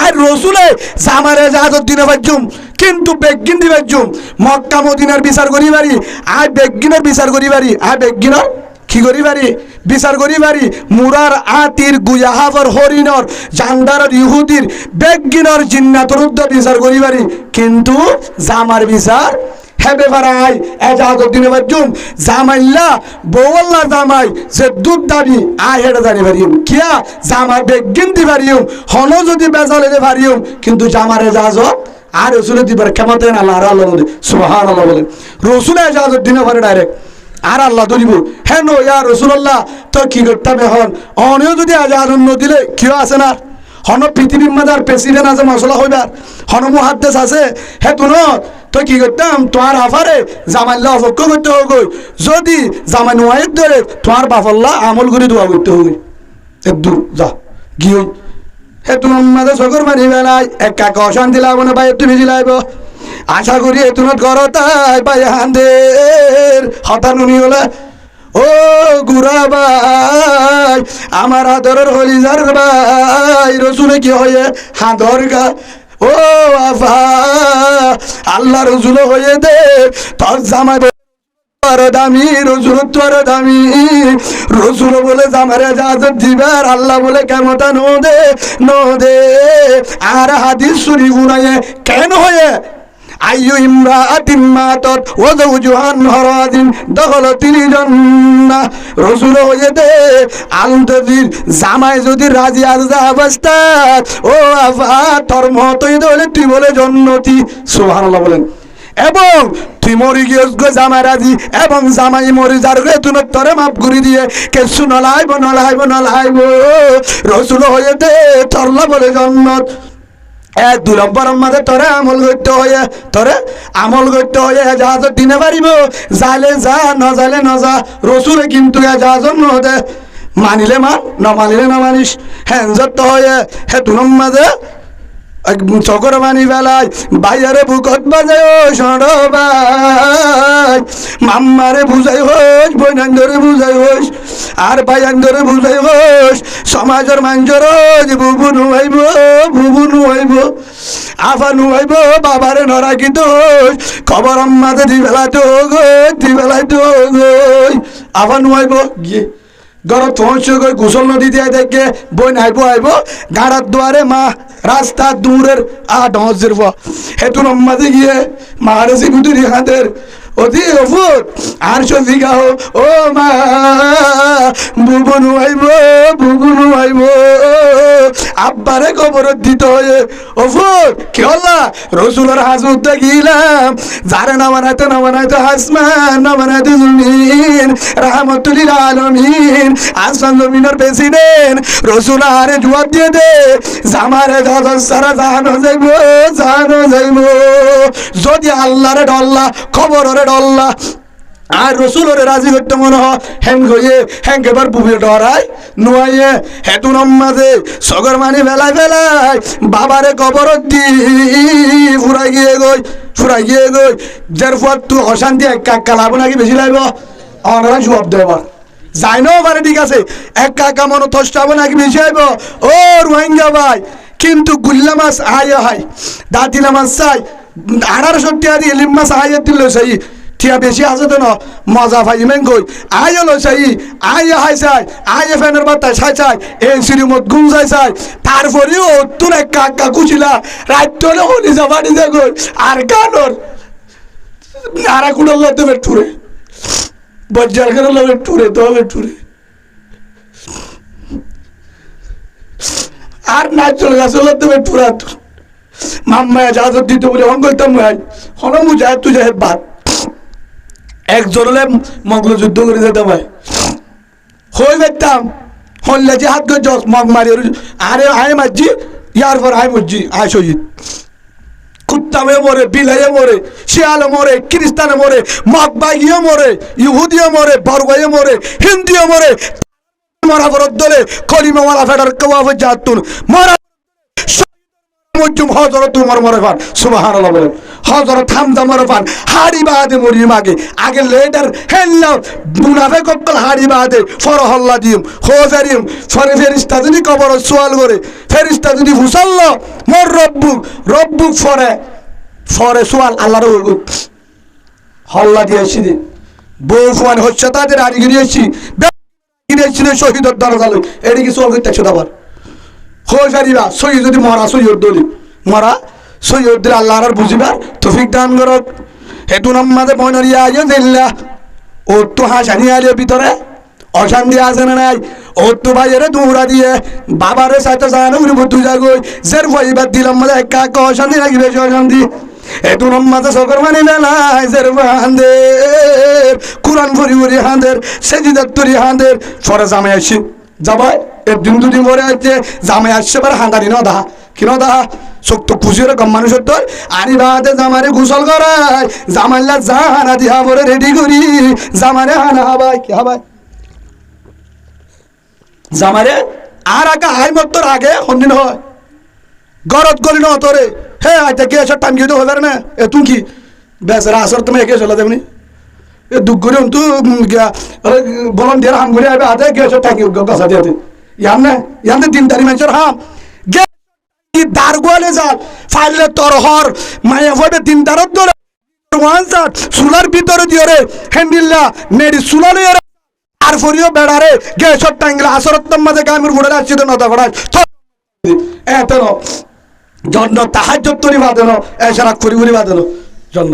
আর রসুলে জামারে জাহাজত দিনে পাইছুম কিন্তু বেগিন দি পাইছুম মক্কা মদিনার বিচার করি পারি আয় বেগিনের বিচার করি পারি আয় বেগিনের কি করি পারি বিচার করি পারি মুরার আতির গুয়াহাবর হরিণর জান্ডারর ইহুদির বেগিনর জিন্নাতর বিচার করি পারি কিন্তু জামার বিচার হেবে পারাই এজাহাজত দিনে পাইছুম জামাইল্লা বউল্লা জামাই যে দুধ দাবি আয় হেঁটে জানি পারিম কিয়া জামার বেগিন দি পারিম হন যদি বেজাল এনে পারিম কিন্তু জামার এজাহাজত আর রসুলের দিবার কেমতে না আল্লাহ সুবহানাল্লাহ বলেন রসুলের এজাহাজত দিনে পারে ডাইরেক্ট আর আল্লাহ ধরিব হ্যাঁ নো ইয়া রাসূলুল্লাহ তো কি করতাম এখন অনেও যদি আজাদ দিলে কেউ আছে না হন পৃথিবীর মাঝে আর প্রেসিডেন্ট আছে মশলা হইবার হন মুহাদ্দিস আছে হ্যাঁ তো তো কি করতাম তোমার আফারে জামাইল্লা অপক্ষ করতে হবে যদি জামাই নোয়াইদ ধরে তোমার বাফল্লা আমল করে দোয়া করতে হবে একদূর যা গিয়ে হ্যাঁ তোমার মাঝে চকর মারি বেলায় এক কাকা অশান্তি লাগবো না ভাই একটু বেশি লাগবো আশা করি এতুনত করো তাই পাই হান্দের হতানুনি হলে ও গুড়া ভাই আমার আদরের হলিজার ভাই রসুলে কি হয়ে হাঁদর গা ও আফা আল্লাহ রসুল হয়ে দে তোর জামাই দামি রসুল তোর দামি রসুল বলে জামারে জাহাজত দিবার আল্লাহ বলে কেমতা নো দে আর হাদিস শুনি গুনায়ে কেন হয়ে আইয়ু ইমরাআতিন মাতাত ওয়া যাওজুহা হারাদিন দখলাতিল জান্নাহ রাসূল হয়ে দে আলমদির জামাই যদি রাজি আছে অবস্থা ও আফা তোর মতই দলে তুই বলে জান্নাতি সুবহানাল্লাহ বলেন এবং তুই মরি গিয়ে জামাই রাজি এবং জামাই মরি যার গে তুই তোরে মাফ করে দিয়ে কিছু নলাইব রাসূল হয়ে দে তোরলা বলে জান্নাত এক 2 নম্বরের মাঝে তোরে আমল করতে হয়ে জাহাজত দিনে পারিব যাইলে যা না যাইলে না যা রসুলে কিন্তু জাহাজত নদে মানিলে মান না মানিলে না মানিস হ্যাঁ যত হয়ে হ্যাঁ 2 নম্বর মাঝে চকর মানি বেলায় বাইরে বুকত বাজায় ও সড় ভাই মাম্মারে বুঝাই হোস বৈনান্দরে বুঝাই হোস আর বাইয়ান্দরে বুঝাই হোস সমাজের মানুষের বুবু নুয়াইব আফা নুয়াইব বাবারে নরাকি দোষ খবর আম্মাতে দিবেলাই তো গই আফা নুয়াইব গিয়ে গরত পৌঁছে গই গোসল নদী দিয়ে দেখে বই আইব গাড়ার দুয়ারে মা রাস্তা দূরের ঢসের হেতু নম্মাতে গিয়ে মারেছি বুতুরি হাতের অতি অফুট আর সবজি গাও ও মা বুবু নুয়াইব আব্বারে খবর দিতে হয়ে অফুট কি হল্লা রসুলের হাজত গিলাম যারে না বানাইতো আসমান না বানাইতো জমিন রাহমাতুল আলামিন আসমান জমিনের প্রেসিডেন্ট রসুল আরে জবাব দিয়ে দে জামারে দাদা সারা জানো যাইব যদি আল্লাহরে ডল্লা খবরের ডল্লা আর রসুলরে রাজি করতে মনে হয় হ্যাঙ্কেবার বুবে ডরাই নুয়াইয়ে হেতু নম্মাদে সগর মানি বেলায় বাবারে কবর দি ফুরাই গিয়ে গই যার ফল তুই অশান্তি এক কাকা লাগবো নাকি বেশি লাগবো আমার জবাব দেবার যাইনও পারে ঠিক আছে, একা একা মনে থস্টাবো নাকি বেশি আইব ও রোহিঙ্গা ভাই, কিন্তু গুল্লা মাছ আয় হয়, দাঁতিলা মাছ চাই 1800 টাকা দিয়ে ইলিম মাছ আয় দিল সেই ঠিয়া বেশি আছে তো না মজা পাইবেন কই আয় হলো সেই আয় হাই চাই আয় ফ্যানের বাতায় ছাই চাই এই সিরিমত ঘুম যাই চাই, তারপরেও তোর এক কাকা কুচিলা রাত হলে হলি যাবা নিজে কই আর গানোর নারা কুড়াল দেবে টুরে বজ্জার করে লোকের টুরে তো হবে টুরে আর নাচল গাছ দেবে টুরা মাম্মা যাদের দিতে বলে হন করতাম ভাই হন মুজাহিদ তুই যাহে বাদ একজন হলে মগল যুদ্ধ করে যেতাম ভাই হয়ে যেতাম হলে যে হাত করে মগ মারি আরে আয় মারছি ইয়ার পর আয় মরছি আয় শহীদ কুত্তামে মরে, বিলাইয়ে মরে, শিয়ালে মরে, খ্রিস্টানে মরে, মগবাইও মরে, ইহুদিও মরে, বরবাইও মরে, হিন্দিও মরে, মরা বরদ দলে কলিমাওয়ালা ফেডার কওয়াফে জাতুন মরা মজুম হযরত উমর মরে পান সুবহানাল্লাহ বলেন, হযরত হামজা মরে পান হাড়ি বাদে মরি মাগে আগে লেডার হেল্লা মুনাফিক কল হাড়ি বাদে ফরহল্লা দিম হোজারিম ফরে ফেরেশতা যদি কবর সওয়াল করে ফেরেশতা যদি হুসাল্লা মোর রব্বু ফরে সওয়াল আল্লাহর হল্লা দিয়েছি বউ ফুয়ান হচ্ছে তাদের আড়ি গিয়েছি গিয়েছিল শহীদের দরজা লই এডি কি সওয়াল করতেছ আবার হোজারিবা সৈয়দ যদি মরা সৈয়দ দলি মরা সৈয়দ দিল আল্লাহর বুঝিবার তৌফিক দান করক হেতু নামাজে বনরিয়া আইয়াল্লাহ ও তো হাসানি আলে ভিতরে অশান্তি আছে না নাই ও তো ভাইয়েরে দৌড়া দিয়ে বাবারে সাথে জানো উনি বুদ্ধ যাগই জের ভাইবার দিলাম মানে একা একা অশান্তি নাকি বেশি অশান্তি হেতু নামাজে সকর মানে বেলায় জের বান্দের কুরআন পড়ি পড়ি হাঁদের সেজদাত তরি হাঁদের ফরে জামাই আসি যাবাই একদিন দুদিন পরে আছে জামাই আসছে বার হাঁদানি ন দা কি ন দা শক্ত খুশি রকম মানুষের তোর আরি বাদে জামারে গোসল করায় জামাইলা জাহানা দিহা পরে রেডি করি জামারে হানা হাবাই কি হাবাই জামারে আর আগে হাই মত্তর আগে হন্দিন হয় গরত গলি ন তোরে হে আইতে কে এসব টাইম গিয়ে হবে না এ তুই কি বেচারা আসর তুমি একে চলা দেবনি এ দুঃখ করে তু বলন দিয়ে হাম করে আইবে হাতে কে এসব টাইম গসা দিয়ে ইয়ানে 3 তারিখ মানুষের হাম গে দারগোয়ালে যাল ফাইলে তরহর মায়া হইবে 3 তারত ধরে ওয়ান সাত সুলার ভিতরে দিয়ে রে হ্যান্ডিল্লা নেডি সুলালে আর ফরিও বেড়ারে গে সব টাঙ্গলা আসরত মাঝে গামির মুড়ে আসছে তো নদা গড়ায় এতন জন্য তাহাজ্জুদ তরি বাদনো এশরাক করি করি বাদনো জন্য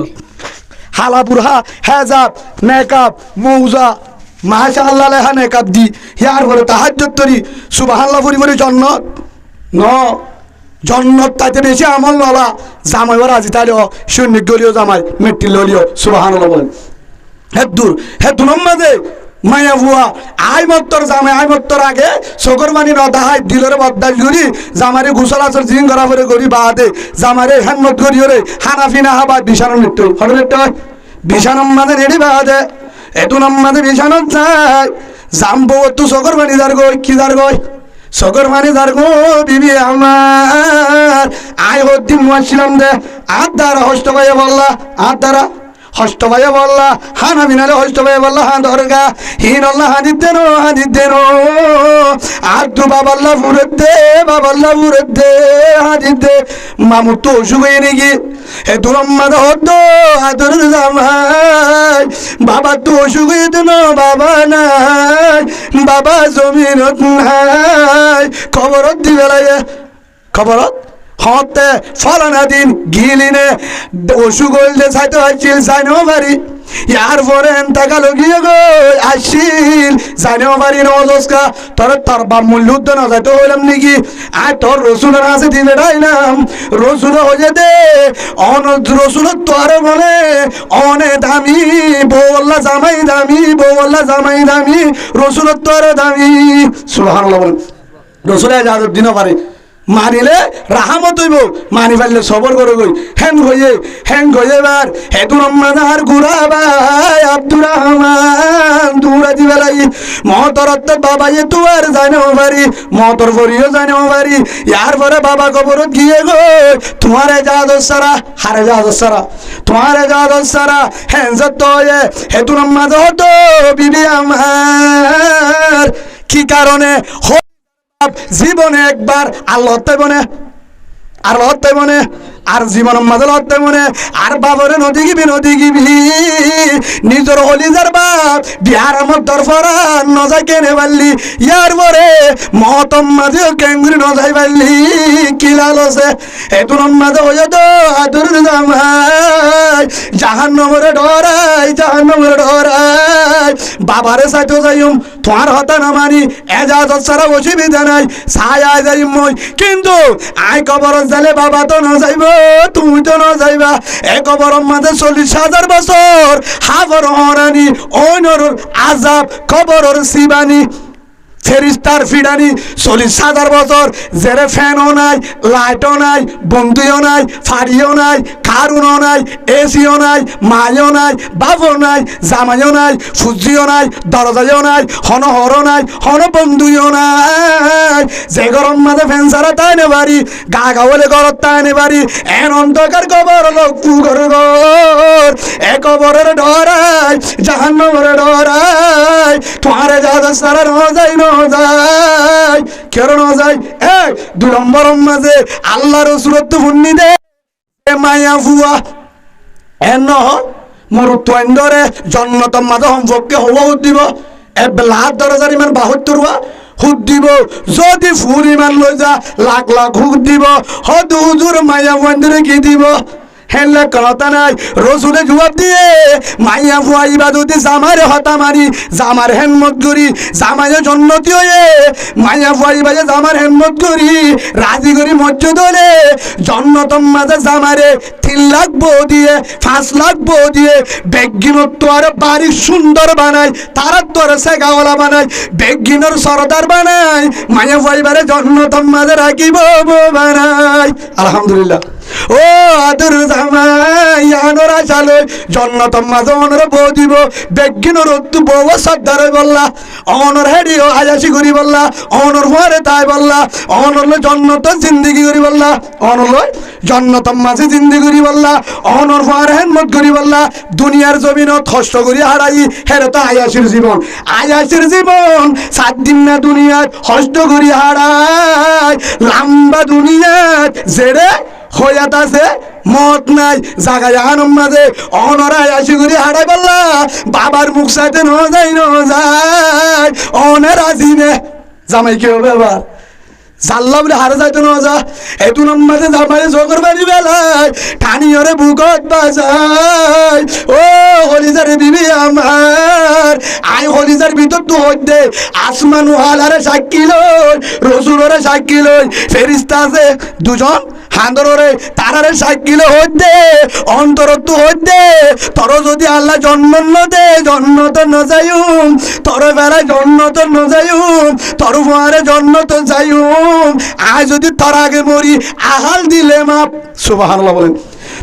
হালা বুরহা হেজাব মেকআপ মৌজা মাশাআল্লাহ লেহা নেকাব দি ইয়ার পরে তাহাজ্জুদ তরি সুবহানাল্লাহ পরি পরি জন্নত ন জন্নত তাইতে বেশি আমল নলা জামাই ওরা আজি তাইও শূন্য গলিও জামাই মেট্টি ললিও সুবহানাল্লাহ বলেন হেদুর নম্মাদে মায়া বুয়া আই মত্তর জামাই আই মত্তর আগে সকর মানি ন দাহাই দিলরে বদ্দাল করি জামারে গোসল আসর জিং করা পরে করি বাদে জামারে হেনমত করি ওরে হানাফিনা হাবা বিশানম মৃত্যু হঠাৎ একটা বিশানম মাদে রেডি বাদে এতু নাম্মাদে বিছানো যায় জাম্বো তু সকর মানি দার গই কি দার গই সকর মানি দার গো বিবি আমার আই হদ্দিন মুয়াছিলাম দে আর দ্বারা হষ্ট ভাইয়া বললা আর দ্বারা হষ্ট ভাইয়া বললা হানা বিনালে হষ্ট ভাইয়া বললা হা দরগা হিন আল্লাহ হাদিদেনো আর তু বাবাল্লা ফুরত দে হাদিদে মামু তো শুয়ে নেকি এ তোর আম্মাদা হদ্দ আদর জামাই বাবা তো শুয়ে দেন বাবা নাই বাবা জমিনত নাই খবরত দি বেলায় খবরত হতে ফলানা দিন গিলিনে অসুখ হইলে চাইতে আসছিল জানেও পারি ইয়ার পরে টাকা লগিয়ে গো আসছিল জানেও পারি নজকা তোর তার বা মূল্য উদ্য না যাইতে হইলাম নাকি আর তোর রসুলের কাছে দিবে ডাইলাম রসুল হয়ে দে রসুল তোর বলে অনে দামি বৌল্লা জামাই দামি রসুল তোর দামি সুবহানাল্লাহ বলেন রসুলের যাদের দিনও পারে মানিলে রাহামত হইব, মানি পারলে সবর করে গই হ্যাং হয়ে এবার হেতুর মানার গুড়া ভাই আব্দুর রহমান দুরা দিবেলাই মহতর বাবা এ তু আর জানেও পারি মহতর পরিও জানেও পারি ইয়ার পরে বাবা কবরত গিয়ে গো তোমার এজাদ সারা হারে এজাদ সারা তোমার এজাদ সারা হ্যাঁ তো হেতুর মাঝ হতো বিবি আমার কি কারণে জীবনে একবার আল্লাহ বনে আর লড়তে মনে আর জীবনের মাঝে লড়তে মনে আর বাবরে নদী গিবি নিজের হলিজার বাপ বিহার আমার দরফরা নজাই কেনে পারলি ইয়ার পরে মহতম মাঝেও কেঙ্গুরি নজাই পারলি কি লাল আছে এতুর মাঝে হয়ে তো আদুর জামাই জাহান্নমরে ডরাই বাবারে চাইতো যাইম তোমার হতা না মানি এজাজত ছাড়া অসুবিধা নাই ছায়া যাইম মই কিন্তু আই কবরত যালে বাবা তো না যাইব তুমি তো না যাইবা এ কবরের মাঝে 40,000 বছর হাবর হরানি ওইনর আজাব কবরের শিবানী ফেরিস্তার ফিডানি 40,000 বছর জেরে ফ্যানও নাই লাইটও নাই বন্ধুও নাই ফাড়িও নাই কারুনও নাই এসিও নাই মায়ও নাই বাবও নাই জামাইও নাই ফুজিও নাই দরজাও নাই হনহরও নাই হন বন্ধুও নাই যে গরম মাঝে ফ্যান ছাড়া তাই নে বাড়ি গা গাওয়ালে গরত তাই নে বাড়ি এন অন্ধকার কবর লোক পুগর ঘর এ কবরের ডরাই জাহান্নামের ডরাই তোমারে যাদা সারা নজাই নজাই কেন নজাই এই 2 নম্বর মাঝে আল্লাহ রসুলত ফুন্নি দে মায়া ফুয়া এন মরুত্বরে জন্নতম মাঝে সম্পর্কে হওয়া দিব লাখ দরজার ইমান 72 হুদ দিব যদি ফুল ইমান লৈ যা লাখ লাখ হুক দিব হদ হুজুর মায়া মন্দিরে কি দিব হেনলে কথা নাই রসুলে জবাব দিয়ে মাইয়া ফুয়া ইবাদতে জামারে হতা মারি জামার হেনমত করি জামাইয়ে জন্নতি হয়ে মাইয়া ফুয়া ইবাদে জামার হেনমত করি রাজি করি মসজিদ হলে জন্নতম মাঝে জামারে 3 লাখ বউ দিয়ে 5 লাখ বউ দিয়ে বেগিনত তোর বাড়ি সুন্দর বানাই তারা তোর সেগাওয়ালা বানাই বেগিনর সরদার বানাই মাইয়া ফুয়া ইবারে জন্নতম মাঝে রাখিব বানাই আলহামদুলিল্লাহ ও আদর জামাই আনোরা চালো জন্নতম মাঝে অনর বউ দিব বেগিনর তু বউ সর্দার বললা অনর হেডিও আজাসি করি বললা অনর হরে তাই বললা অনর জন্নত জিন্দেগি করি বললা অনর জন্নতম মাঝে জিন্দেগি করি বললা অনর হরে হেনমত করি বললা দুনিয়ার জমিনত কষ্ট করি হারাই হেরে তো আয়াসির জীবন 7 দিন না দুনিয়াত কষ্ট করি হারাই লম্বা দুনিয়াত জেরে হইয়াত আছে মত নাই জাগায় আনম মাঝে অনরাই আসি করি হারাই বললা বাবার মুখ সাইতে ন যায় অনের আসিনে জামাই কি হবে আবার জাল্লা বলে হারে যাইতো না যা এতু নম্বরে জামাই জগর বাড়ি বেলায় টানিয়রে বুকত বাজাই ও হলিজারে বিবি আমার আই হলিজার ভিতর তো হইতে আসমান ওয়ালারে সাক্ষী লই রসুলরে সাক্ষী লই ফেরিস্তা আছে 2 হান্দরে তারারে সাক্ষী লই হইতে অন্তর তো হইতে তোর যদি আল্লাহ জন্ম দে জন্নত ন যাইম তোর বেলায় জন্নত ন যাইম তোর ফুয়ারে জন্নত যাইম আজ যদি তোর আগে মরি আহাল দিলে মাপ সুবহানাল্লাহ বলেন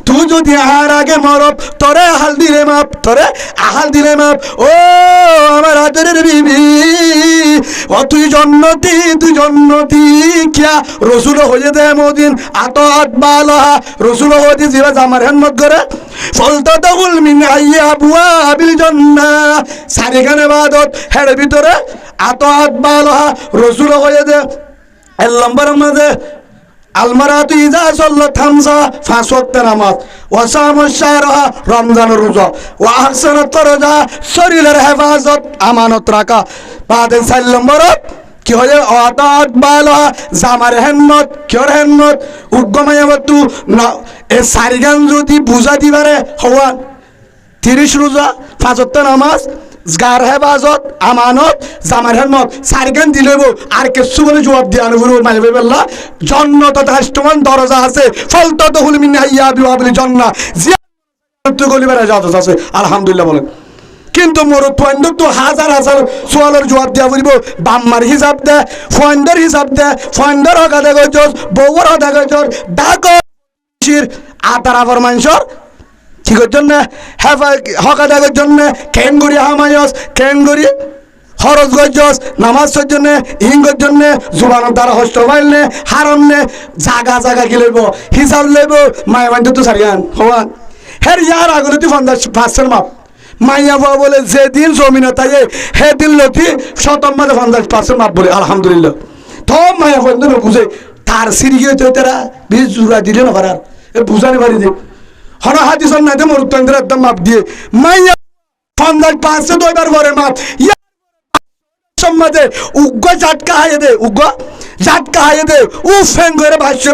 তুই যদি আহার আগে মরব তোরে আহাল দিলে মাপ তোরে আহাল দিলে মাপ ও আমার আদরের বিবি ও তুই জন্নতি কিয়া রসুল হয়ে দে মদিন আত বালাহা রসুল হয়ে দিবা জামার হেনমত করে ফলতা তাগুল মিন আইয়া বুয়া বিল জান্নাহ সারিখানে বাদত হের ভিতরে আত বালাহা রসুল হয়ে দে এর নম্বর মাঝে আলমারাতু ইজা সাল্লাত খামসা 5 ওয়াক্ত নামাজ ওয়া সামা শাহরাহা রমজানের রোজা ওয়া আহসানাত তরজা শরীরের হেফাজত আমানত রাখা বাদে 4 নম্বর কি হয় আতাত বালা জামার হেনমত কিয়র হেনমত উগ্গমায়াবতু না এ সারিগান যদি বুঝা দিবারে হওয়া 30 রোজা 5 ওয়াক্ত নামাজ গার হেফাজত আমানত জামার হেনমত সারগান দিলেব আর কিছু বলে জবাব দিয়ে আনবুর মাইবে বললা জান্নাত তাহষ্টমান দরজা আছে ফলতাদহুল মিন আইয়াবি ওয়া বিল জান্নাহ জিয়ারত গলিবার ইজাজত আছে আলহামদুলিল্লাহ বলেন কিন্তু মোর পয়েন্ট তো হাজার হাজার সোয়ালের জবাব দিয়া পড়িব বাম্মার হিসাব দে পয়েন্টের হিসাব দে পয়েন্টের হকা দে গজস বউর হকা গজস ডাক আতারা ফরমানসর ঠিক জন্য হকা দেখার জন্য কেন করি হামায়স কেন করি খরচ গজস নামাজ জন্য ইঙ্গর জন্য জুবানোর দ্বারা হস্ত পাইলে হারম নে জাগা জাগা কি লইব হিসাব লইব মায়া বান্ধব তো সারিয়ান হওয়ান হের ইয়ার আগলে তুই 50% মাপ মাইয়া বাবা বলে যেদিন জমিন তাই সেদিন লতি শতম মাঝে 50% মাপ বলে আলহামদুলিল্লাহ তো মায়া বন্ধু বুঝে তার সিঁড়ি গিয়ে তারা বীজ জুড়া দিলে না পারার বুঝানি পারি যে হন হাদিসন নাই তো মরুত্তন্দ্রের একদম মাপ দিয়ে মাইয়া 50% দইবার পরে মাপ সম্মাদে উগ্র ঝাটকা হাইয়ে দে উগ্র ঝাটকা হাইয়ে দে উ ফ্যান করে ভাষ্য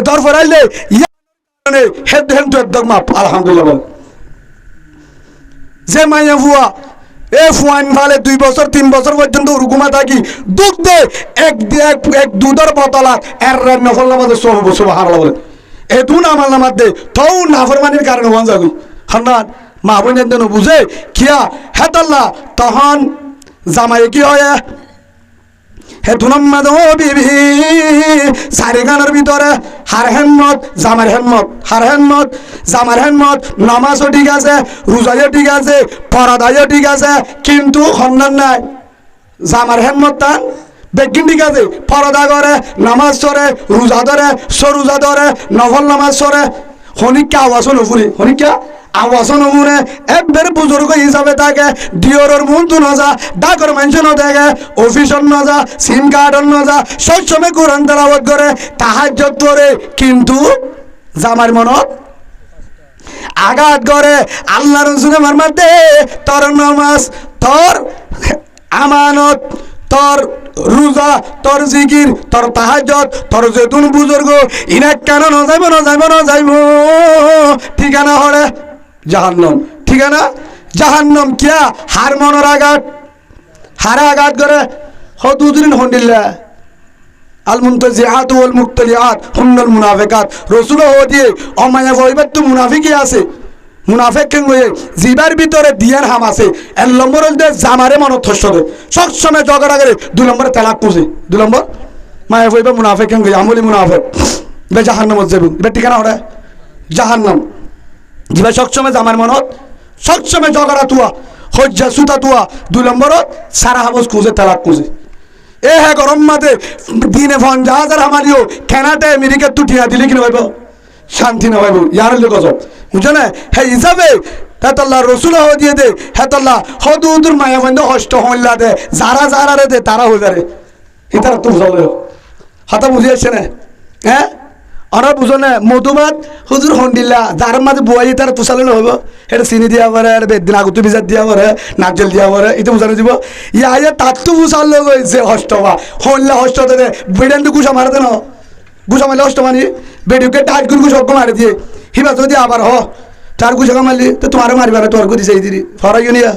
দর ফরাইলে হেড হেন তো একদম মাপ আলহামদুলিল্লাহ যে মাইয়া ফুয়া এ ফুয়ান ভালে 2 বছর 3 বছর পর্যন্ত উরুকুমা থাকি দুধ দে এক দুধের বোতলাত এর নফল নামাজে সুবহানাল্লাহ বলে এ দু নামাল নামাজ দে তও নাফরমানির কারণে ওয়ান যাগি খান্নান মা বোনের জন্য বুঝে কিয়া হেতাল্লাহ তখন জামাই কি হয় হে দুনম্মাদ ও বিবি সারি গানের ভিতরে হার হেম্মত জামার হেম্মত হার হেম্মত জামার হেম্মত নামাজও ঠিক আছে রোজাও ঠিক আছে পরাদায়ও ঠিক আছে কিন্তু খন্ডন নাই জামার হেম্মত তান বেগিন ঠিক আছে পরদা করে নামাজ চড়ে রোজা ধরে সরোজা ধরে নফল নামাজ চড়ে হনিকা আওয়াজও নফুরি হনিকা আওয়াজও নমুনে একবারে বুজুর্গ হিসাবে থাকে ডিওরের মন্ত্র নজা ডাকর মেনশন দেখে অফিসর নজা সিম কার্ডর নজা সবসময় কোরআন তেলাওয়াত করে তাহাজ্জুদ করে কিন্তু জামার মনত আঘাত করে আল্লাহ রসুলের মারমাতে তোর নামাজ তোর আমানত তোর রোজা তোর জিকির তোর তাহাজ্জুদ তোর যেতুন বুজুর্গ ইনা কেন নজাইব ঠিকানা হরে জাহান্নাম ঠিকানা জাহান্নাম কিয়া হার মনের আঘাত হারে আঘাত করে হদুদিন হন্ডিল্লা আল মুনতাজিআত ওয়াল মুক্তালিআত হুন্নাল মুনাফিকাত রাসূল হদি অমায়া বইবার তো মুনাফিকই আছে মুনাফিক কেন হয়ে জিবার ভিতরে দিয়ার হাম আছে এক নম্বর দে জামারে মনত থসবে সব সময় ঝগড়া করে 2 নম্বরে তালাক পুজে 2 নম্বর মায়া বইবা মুনাফিক কেন হয়ে আমলি মুনাফিক বে জাহান্নামত যাবে বে ঠিকানা হরে জাহান্নাম জিবা সবসময় জামার মনত সবসময় ঝগড়া তুয়া হজ্জা সুতা তুয়া 2 নম্বরত সারা হাবস খুঁজে তালাক খুঁজে এ হ্যাঁ গরম মাতে দিনে 50,000 আমারিও কেনাতে আমেরিকা তুটিয়া দিলে কি ভাইব শান্তি না ভাইব ইয়ার লোক সব বুঝছো না হ্যাঁ হিসাবে হেতাল্লাহ রসুল দিয়ে দে হেতাল্লাহ হদুদুর মায়া বন্ধ হষ্ট হইলা দে যারা রে দে তারা হয়ে যারে এটারা তো বুঝালে হাতা বুঝে আসছে না হ্যাঁ অনার বুঝো না মধুমাত হুজুর হন্ডিল্লা যার মাঝে বুয়াই তার পোষালে নহব এটা চিনি দিয়া পারে আর বেদিন আগত বিজাত দিয়া পারে নারকেল দিয়া পারে এটা বুঝানো দিব ইয়া তার তো বুঝার লোক হয়েছে হষ্ট বা হল্লা হষ্ট দে বেডান তো গুছা মারে দেন গুছা মারলে হষ্ট মানি বেডিকে টাইট করে গুছ মারে দিয়ে হিবা যদি আবার হ চার গুছা মারলি তো তোমারও মারিবার তোর গদি চাই দিদি ফরাই নিয়া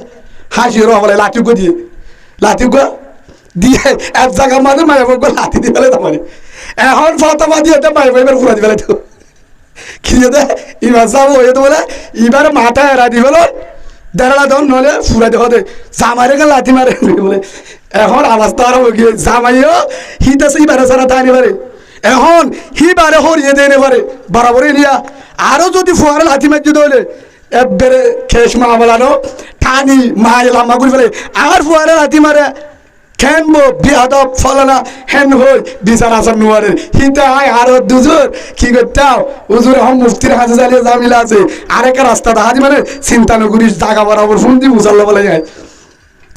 হাসি রো বলে লাঠি গো দিয়ে এক জায়গা মাঝে মায়ের লাঠি দিয়ে ফেলে তোমার এখন ফতমা দিয়ে মায়ের এবার ফুরা দিবে তো কি দে এবার যাবো হয়ে তো বলে এবার মাথা এরা দি বলো দেড়া দন নলে ফুরা দেওয়া দে জামাইরে গেল লাঠি মারে বলে এখন অবস্থা আরো গিয়ে জামাইও হিত আছে এবারে সারা তা নিবারে এখন হিবারে হরিয়ে দিয়ে নেবারে বরাবরই নিয়া আরো যদি ফুয়ারে লাঠি মারছি তাহলে একবারে খেস মা বলানো টানি মায় লাম্বা করে ফেলে আর ফুয়ারে লাঠি মারে খেনবো বিহাদব ফলানা হেন হই বিচার আসার নোয়ারের হিতে আয় আরো দুজোর কি করতাম হুজুর এখন মুফতির হাতে চালিয়ে জামিলা আছে আরেকা রাস্তা দাহাজি মানে চিন্তা নগরীর জাগা বরাবর ফোন দি বুঝাল্লা বলে যায়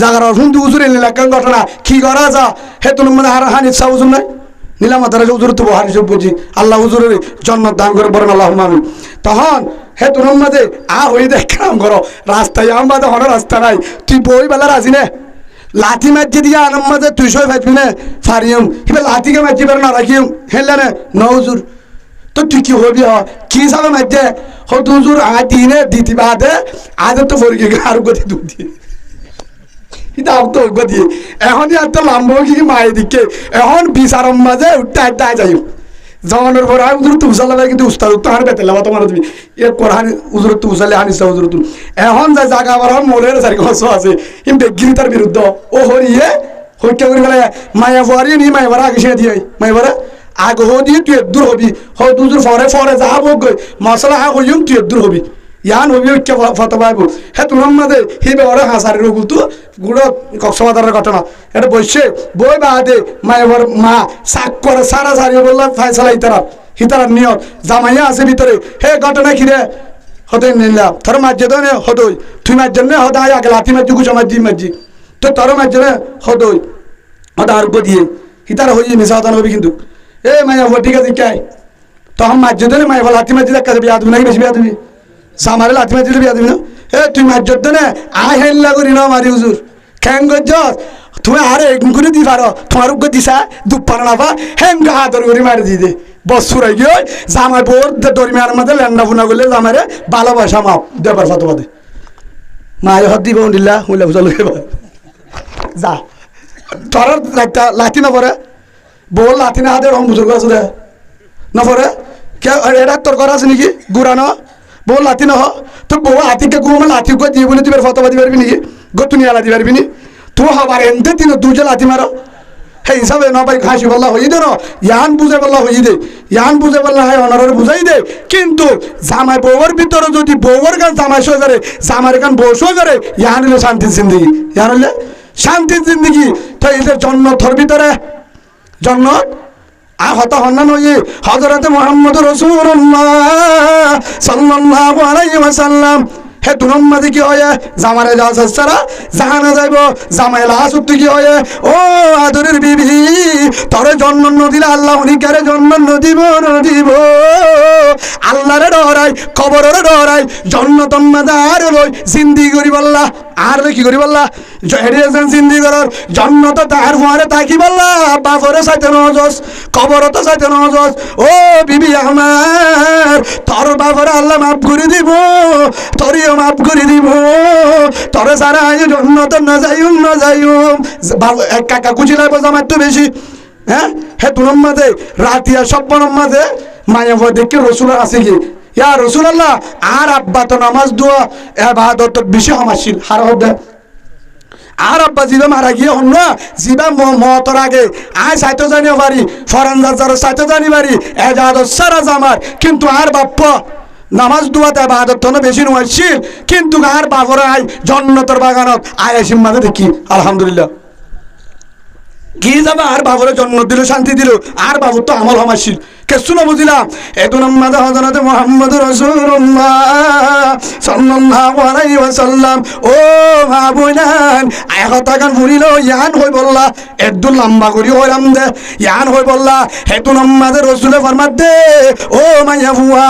জাগার ফোন দি হুজুর এলে লাগান ঘটনা কি করা যা হে তুমি মানে আর হানি ইচ্ছা হুজুর নাই নিলাম তারা হুজুর তো হানি সব বুঝি আল্লাহ হুজুরের জন্নত দান করে বলেন আল্লাহ মামিন তখন হে তোমার মাঝে হয়ে দেখ কাম করো রাস্তায় আমার মাঝে হনো রাস্তা নাই তুই বই বেলা রাজি নে লাঠি মারছি দিয়ে আনম মাঝে 200 ফাইবি নে ফারিয়ম এবার লাঠিকে মারছি পারে না রাখিম হেললে না হুজুর তো তুই কি হবি কি হিসাবে মারছে হয়তো হুজুর দিনে দিতি বাদে আজ তো পরি গিয়ে আর গতি দুধ দিয়ে এটা তো দিয়ে এখন আর তো লাম্ব কি মায়ের দিকে এখন বিচারম মাঝে উঠতে যাই জমানোর পর আমি উজুর তুসালে কিন্তু উস্তাদ তো হানি বেতেলা তোমার তুমি এরপর হানি উজুর তুসালে হানিসা উজুর তু এখন যায় জায়গা আবার মোলের সারি কস আছে কিন্তু গিরিতার বিরুদ্ধ ও হরিয়ে হত্যা করে ফেলে মায়া ফুয়ারি নি মায়া ভরা আগে সে দিয়ে মায়া ভরা আগ হো দিয়ে তুই দূর হবি হ দুজুর ফরে ফরে যা হোক গই মশলা আগ হইম তুই দূর হবি ইয়ান হবি কে ফটো পাইবো হে তোমার মাঝে হি বেড়ে হাসারি রগুল তো গুড়ো কক্সবাজারের ঘটনা এটা বসছে বই বাদে মায়ের মা শাক করে সারা সারি বললাম ফাইসালা হিতারা নিয়ত জামাইয়া আছে ভিতরে হে ঘটনা খিরে হতে নিলাম তোর মাঝে তো হতই তুই মাঝে নে হতে আগে লাথি মাঝি গুছো মাঝি তো তোর মাঝে নে হতই হতে আর দিয়ে হিতারা হইয়ে মিশা হতান হবি কিন্তু এ মায়া ঠিক আছে কে তখন মাঝে তো মায়ের লাথি মাঝি দেখা বিয়া তুমি নাকি বেশি বিয়া তুমি সামারে লাথি মাঝি বিয়া তুমি না এ তুই মাঝে তো নে আই হেল্লা করি না মারি হুজুর খ্যাং গজ তুমি আরে করে দি পারো তোমার উগ্র দিশা দুপার নাফা হেঙ্গা হাতর করে মারি দি দে বসুরাই গিয়ে জামাই বোর দরিমার মধ্যে ল্যান্ডা ফুনা করলে জামারে ভালোবাসা মাপ দেবার ফটো বাদে মায়ের হাত দিব দিল্লা হুলে বুঝা লোকে যা তোর একটা লাঠি না পরে বল লাঠি না হাতে রং বুজুর্গ আছে দে না পরে কে এটা তোর করা আছে নাকি গুড়ানো বল লাঠি না হ তো বউ হাতিকে গুমা লাঠি গো দিয়ে বলে তুই ফটো বাদি পারবি নাকি গো তুই আলাদি পারবি নি তো হবার এনতে তিন দুজে লাঠি মারো সেই হিসাবে নবাই হাসি বললা হয়ে দে ইয়ান বুঝে বললা হয়ে দে ইয়ান বুঝে বললা হয় অনারের বুঝাই দে কিন্তু জামাই বউর ভিতরে যদি বউর গান জামাই সই করে জামাইয়ের গান বউ সই করে ইয়ান হইলে শান্তির জিন্দগি ইয়ান হইলে শান্তির জিন্দগি তো এদের জন্নতর ভিতরে জন্নত আর হত হন্না নই হযরত মুহাম্মদ রাসূলুল্লাহ সাল্লাল্লাহু আলাইহি ওয়াসাল্লাম হে দুনম্মাদি কি হয় জামারে যাওয়া সারা জাহানা যাইব জামাই লাশ উঠতে কি হয় ও আদরের বিবি তোর জন্ম নদিলে আল্লাহ উনিকারে জন্ম নদিব আল্লাহরে ডরাই কবরের ডরাই জন্ম তন্মাদার লই জিন্দি করি বললা আর কি করি বললা হেডিয়েছেন জিন্দি করার জন্ম তো তাহার ফুয়ারে তাকি বললা বাপরে চাইতে নজস কবর তো চাইতে নজস ও বিবি আমার তোর বাপরে আল্লাহ মাফ করে দিব তোরিও মাফ করে দিব তোর সারা জন্ম তো না যাইম এক কাকা কুচি লাগবো জামার তো বেশি হ্যাঁ হে তুলম মাঝে রাতিয়া সপ্পনম মাঝে মায়া দেখে রসুল আছে কি ইয়া রসুল আল্লাহ আর আব্বা তো নামাজ দোয়া এবাদত বেশি হামাশিল হার হবে আর আব্বা জিবা মারা গিয়ে হন না জিবা মতর আগে আয় সাইতো জানি পারি ফরান যার সাইতো জানি পারি এজাদত সারা জামার কিন্তু আর বাপ্পা নামাজ দোয়াতে এবাদত তো বেশি নয় কিন্তু আর বাবরা আয় জন্নতর বাগানত আয় আসিম মাঝে দেখি আলহামদুলিল্লাহ কি যাবে আর বাবুরে জন্ম দিল শান্তি দিল আর বাবুর তো আমল হামাশিল কেসু না বুঝিলাম এত নাম্মাদে হযরত মুহাম্মদ রাসূলুল্লাহ সাল্লাল্লাহু আলাইহি ওয়াসাল্লাম ও মা বোনান আয় কথা গান ফুরিল ইয়ান হই বললা একদম লম্বা করি হইলাম দে ইয়ান হই বললা এত নাম্মাদে রাসূলে ফরমাত দে ও মাইয়া বুয়া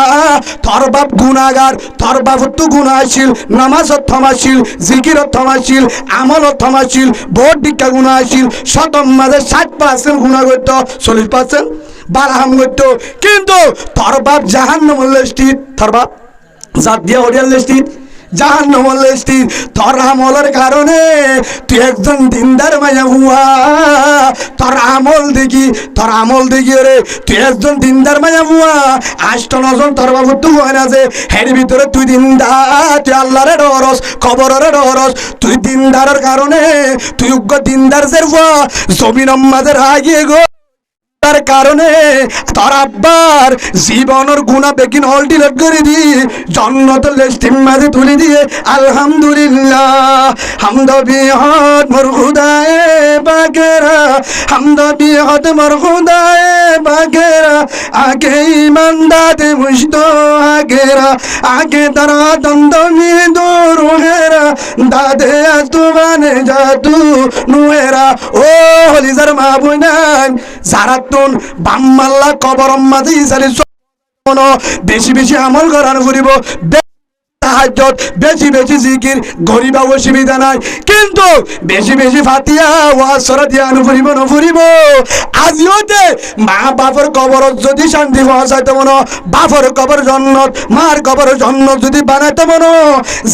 তোর বাপ গুনাহগার তোর বাপ তো গুনাহশীল নামাজত থমাশীল জিকিরত থমাশীল আমলত থমাশীল বহুত দিকা গুনাহশীল শতম মাঝে 60% গুনাহ করত 40% বারাহাম করত কিন্তু তোর বাপ জাহান্নামের লিস্টি তোর বাপ জাত দিয়া হরিয়াল লিস্টি জাহান্নামের লিস্টি তোর আমলের কারণে তুই একজন দিনদার মাইয়া হুয়া তোর আমল দেখি রে তুই একজন দিনদার মাইয়া হুয়া 8-9 তোর বাবু তো হয় না যে হের ভিতরে তুই দিনদার তুই আল্লাহরে ডরস কবরের ডরস তুই দিনদারের কারণে তুই উগ্র দিনদার যে হুয়া জমিন আমাদের আগিয়ে গো তার কারণে তোর আব্বার জীবনের গুনাহ বেগিন হল ডিলিট করে দি জান্নাত লিস্টিম মাঝে তুলে দিয়ে আলহামদুলিল্লাহ হামদ বিহাদ মোর খুদায়ে বাগেরা হামদ বিহাদ মোর খুদায়ে বাগেরা আগে ইমানদাতে মুজদো আগেরা আগে তারা দন্দনি দোরহেরা দাদে আতুবানে জাদু নুয়েরা ও হলিজার মাবুনান যারা বাম্মাল্লা কবরম মাঝে ইসারি বেশি বেশি আমল করানো করিব তাহাজ্জুদ বেশি বেশি জিকির গরিবা অসুবিধা নাই কিন্তু বেশি বেশি ফাতিহা ওয়াজ সরা দিয়া আনু ফুরিব না ফুরিব আজ রাজি হইতে মা বাপের কবর যদি শান্তি পৌঁছাইতে মনো বাপর কবর জন্নত মার কবর জন্নত যদি বানাইতে মনো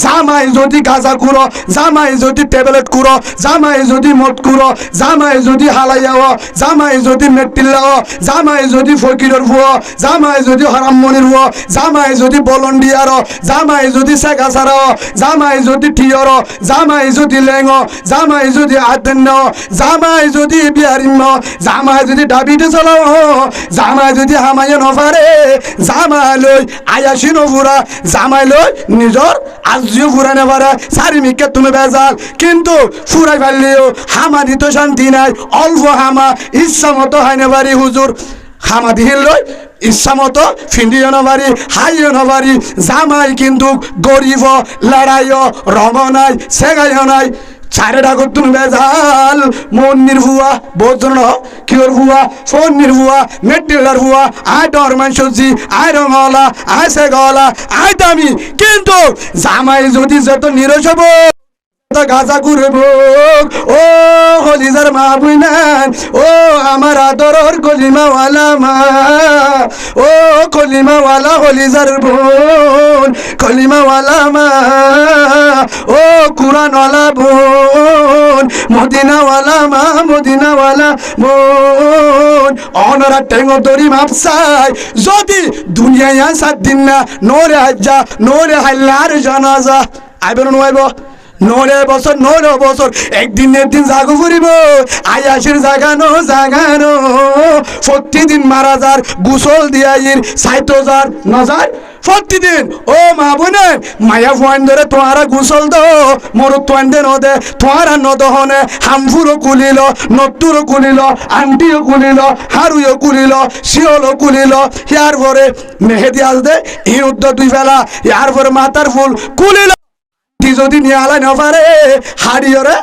জামাই যদি গাঁজা কুড়ো জামাই যদি ট্যাবলেট কুড়ো জামাই যদি মদ কুড়ো জামাই যদি হালাইয়াও জামাই যদি মেট্টিল্লাও জামাই যদি ফকিরের ভুয়ো জামাই যদি হারামমনির ভুয়ো জামাই যদি বলন্ডিয়ারো জামাই যদি সেগাসারো জামাই যদি ঠিয়রো জামাই যদি লেঙো জামাই যদি আদেন্ন জামাই যদি বিহারিম জামাই যদি ডাবিতে চলাও জামাই যদি হামাইয়ে নফারে জামাই লই আয়াসি নফুরা জামাই লই নিজর আজিও ফুরা নেবারে চারিমিকে তুমি বেজাল কিন্তু ফুরাই ফেললেও হামাদি তো শান্তি নাই অল্প হামা ইচ্ছা মতো হয় নেবারি হুজুর হামা দিহিল লই ইচ্ছা মতো ফিন্দিও নবারি হাইও নবারি জামাই কিন্তু গরিব লড়াইও রম নাই সেগাইও নাই চারে ডাকর তুমি বেজাল মন্নির ভুয়া বোঝন কিওর ভুয়া ফোনির ভুয়া মেট্রিলার ভুয়া আয় ডরমান সবজি আয় রঙলা আয় সেগলা আয় দামি কিন্তু জামাই যদি যত নিরস হবো গাজা করব ও হলিজার মা বুইনান ও আমার আদরর কলিমাওয়ালা মা ও কলিমাওয়ালা হলিজার বোন কলিমাওয়ালা মা ও কুরআনওয়ালা বোন মদিনাওয়ালা মা মদিনাওয়ালা বোন অনরা টেঙ্গো তরি মাপসাই যদি দুনিয়ায় 7 দিন না নোরে হাজ্জা নোরে হাল্লার জানাজা আইবেন নয়ব 9 বছর একদিন জাগো ফুরিব আয়াসের জাগানো প্রতিদিন মারা যার গুসল দিয়াইর 60,000 নজার প্রতিদিন ও মা বোনে মায়া ফুয়ান ধরে তোয়ারা গুসল দো মোর তোয়ান দে নদে তোয়ারা নদহনে হামফুরো কুলিল নত্তুরো কুলিল আন্টিও কুলিল হারুও কুলিল শিওলো কুলিল ইয়ার পরে মেহেদি আসদে ইউদ্ধ 2 বেলা ইয়ার পরে মাতার ফুল কুলিল যদি নিয়ালা নপারে হাড়িয়রে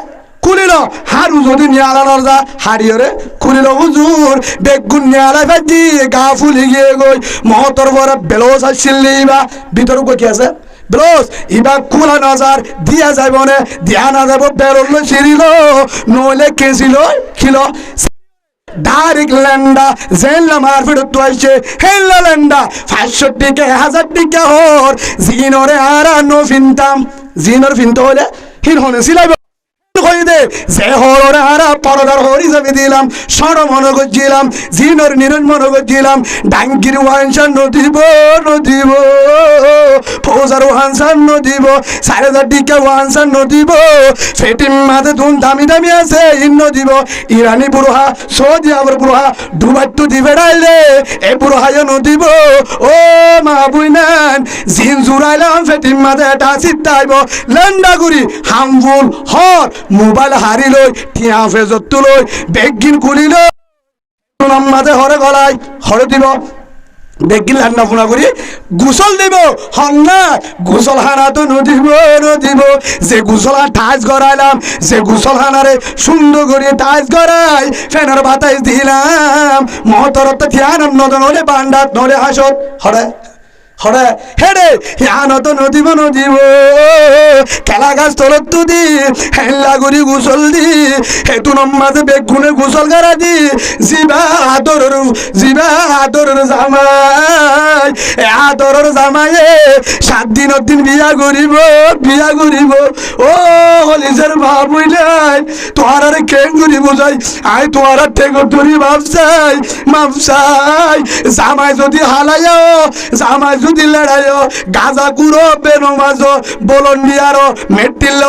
কুলিল হারু যদি নিয়ালা নজা হাড়িয়রে কুলিল হুজুর বেগুন নিয়ালা ভাজি গা ফুলি গিয়ে গই মহতর বড় বেলোস আসছিলিবা ভিতর কি আছে ব্রোস ইবা কুলা নজার দিয়া যাইব নে দিয়া না যাব বেরল সিরিল নইলে কেছিল খিল ডাইরেক্ট ল্যান্ডা জেনলা মারফিট তো আইছে হেলা ল্যান্ডা 500 টাকা 1000 টাকা হর জিনরে আর নো ফিনতাম জিনর ফিনতে হলে হিন হনে সিলাইব কইদে যে হররে হারা পরদার হরি যাবে দিলাম সর মনে গজিলাম জিনর নিরন মনে গজিলাম ডাঙ্গির ওয়ানসান নদিব ফৌজার ওয়ানসান নদিব 4000 টাকা ওয়ানসান নদিব ফেটিম মাদে ধুন দামি আছে ইন নদিব ইরানি বুরহা সৌদি আরব বুরহা দুবাই তো দিবে ডাইলে এ বুরহায় নদিব ও মা বুইনান জিন জুরাইলাম ফেটিম মাদে এটা সিতাইব লন্ডাগুড়ি হামফুল হর মোবাইল হারি লই টিয়া ফেজত তুলই বেগিন খুলিল মাঝে হরে গলায় হরে দিব বেগিন লান্না ফোনা করি গুসল দিব হন্না গুসল হানা তো নদিব যে গুসল টাইজ গড়াইলাম যে গুসল হানারে সুন্দর করে টাইজ গড়াই ফেনার বাতাইজ দিলাম মহতরত থিয়ানাম নদন হলে বান্ডাত নলে হাসত হরে হরে হেডে হিয়ানত নদীব খেলা গাছ তলত তুদি হেল্লা গুড়ি গুসল দি হেতু নম্মাজে বেগুনে গুসল গারা দি জিবা আদরের জামাই আদরের জামাইয়ে 7 দিন বিয়া করিব ও হলিজের বাবুই নাই তোহার কেন করি বুঝাই আই তোহার টেঙ্গর ধরি মাপসাই জামাই যদি হালাইও জামাই যদি লড়াইও গাজা কুড়ো বেনমাজ বলন্ডিয়ারো মেট্টিল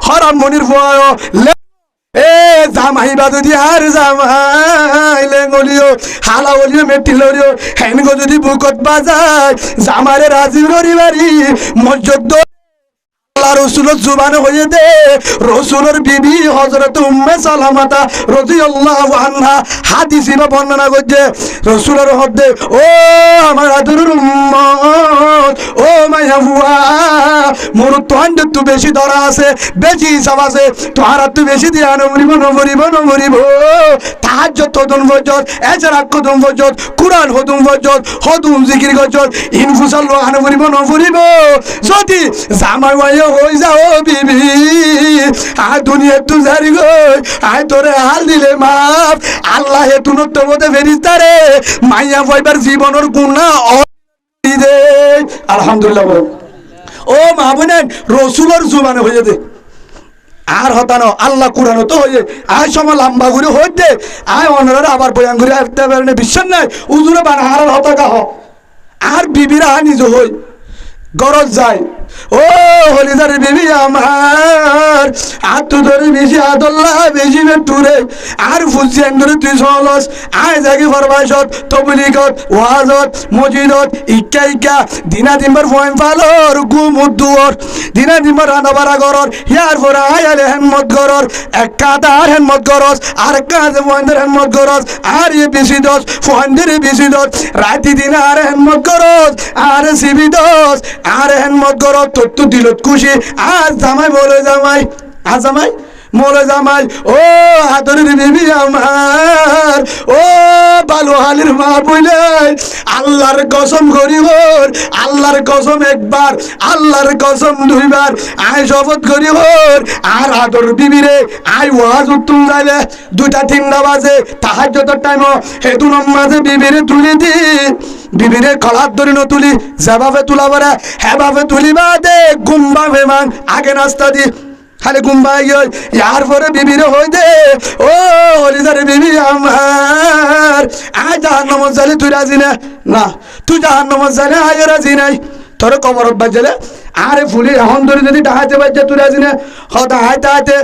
হরাম মনির ভয় এ জামাই বা যদি আর জামাই লেঙ্গলিও হালা বলিও মেট্টিলিও হেনগো যদি বুকত বাজায় জামারে রাজি ররিবারি মসজিদ রসুলের জুবান হয়ে দে রসুলের বিবি হযরত উম্মে সালামাতা রাদিয়াল্লাহু আনহা হাদিসে বর্ণনা করছে রসুলের হদে ও আমার আদরের উম্মত ও মাইয়া বুয়া মোর তোহান তো বেশি ধরা আছে বেশি হিসাব আছে তোহার তো বেশি দিয়া নমরিব তাহাজ্জুদ হদুম ফজর এজরাক কদম ফজর কুরআন হদুম ফজর হদুম জিকির গজর ইনফুসাল্লাহ নমরিব যদি জামাই ওয়াইও হয়ে যাও বিবি আয় দুনিয়া তু জারি গো আয় তোরে হাল দিলে মাপ আল্লাহ হে তুন তো মতে ফেরিস্তারে মাইয়া বইবার জীবনের গুণা দে আলহামদুলিল্লাহ বল ও মা বোনেন রসুলের জুবানে হয়ে দে আর হতানো আল্লাহ কুরানো তো হয়ে আয় সময় লম্বা ঘুরে হইতে আয় অনারা আবার বয়ান ঘুরে আসতে পারে বিশ্বাস নাই উজুরে বানা আর হতাকা হ আর বিবিরা নিজ হই গরজ যায় ও হলিদার বিবি আমার আত্ম ধরে বেশি আদল্লাহ বেশি বেটুরে আর ফুলছি ধরে তুই চলস আয় জাগি ফরমাইশত তবলিগত ওয়াজত মসজিদত ইক্কা ইক্কা দিনা দিনবার ফয়েন পালর গুমুদ্দুর দিনা দিনবার রান্না বাড়া করর ইয়ার পরে আয় আলে হেনমত করর এক কাতা আর হেনমত করস আর এক কাজে ফয়েনদের হেনমত করস আর ইয়ে বেশি দোষ ফয়েনদের বেশি দোষ রাতি দিন আর হেনমত করস আর সিবি দোষ আর হেনমত করস তো দিলত খুশি আজ জামাই বলে জামাই আজ জামাই মোলে জামাই ও আদরের বিবি আমার ও বালু হালির মা বইলে আল্লাহর কসম করিব আল্লাহর কসম একবার আল্লাহর কসম দুইবার আয় শপথ করিব আর আদর বিবিরে আয় ওয়াজ উত্তম যাইলে 2টা 3টা বাজে তাহাজ্জুদের টাইম হেতু নামাজে বিবিরে তুলি দি বিবিরে কলার ধরে তুলি যেভাবে তুলা পারে হেভাবে তুলিবা দে গুম্বা ভেমান আগে নাস্তা দি খালি গুম্বাই গই ইয়ার পরে বিবিরে হই দে ও হলিদার বিবি আমার আয় জাহান্নামত জালে তুই রাজি না তুই জাহান্নামত জালে আয় রাজি নাই তোর কবরত বাজলে আরে ফুলি এখন ধরে যদি ডাহাতে বাজে তুই রাজি না হতা হাইতে হাইতে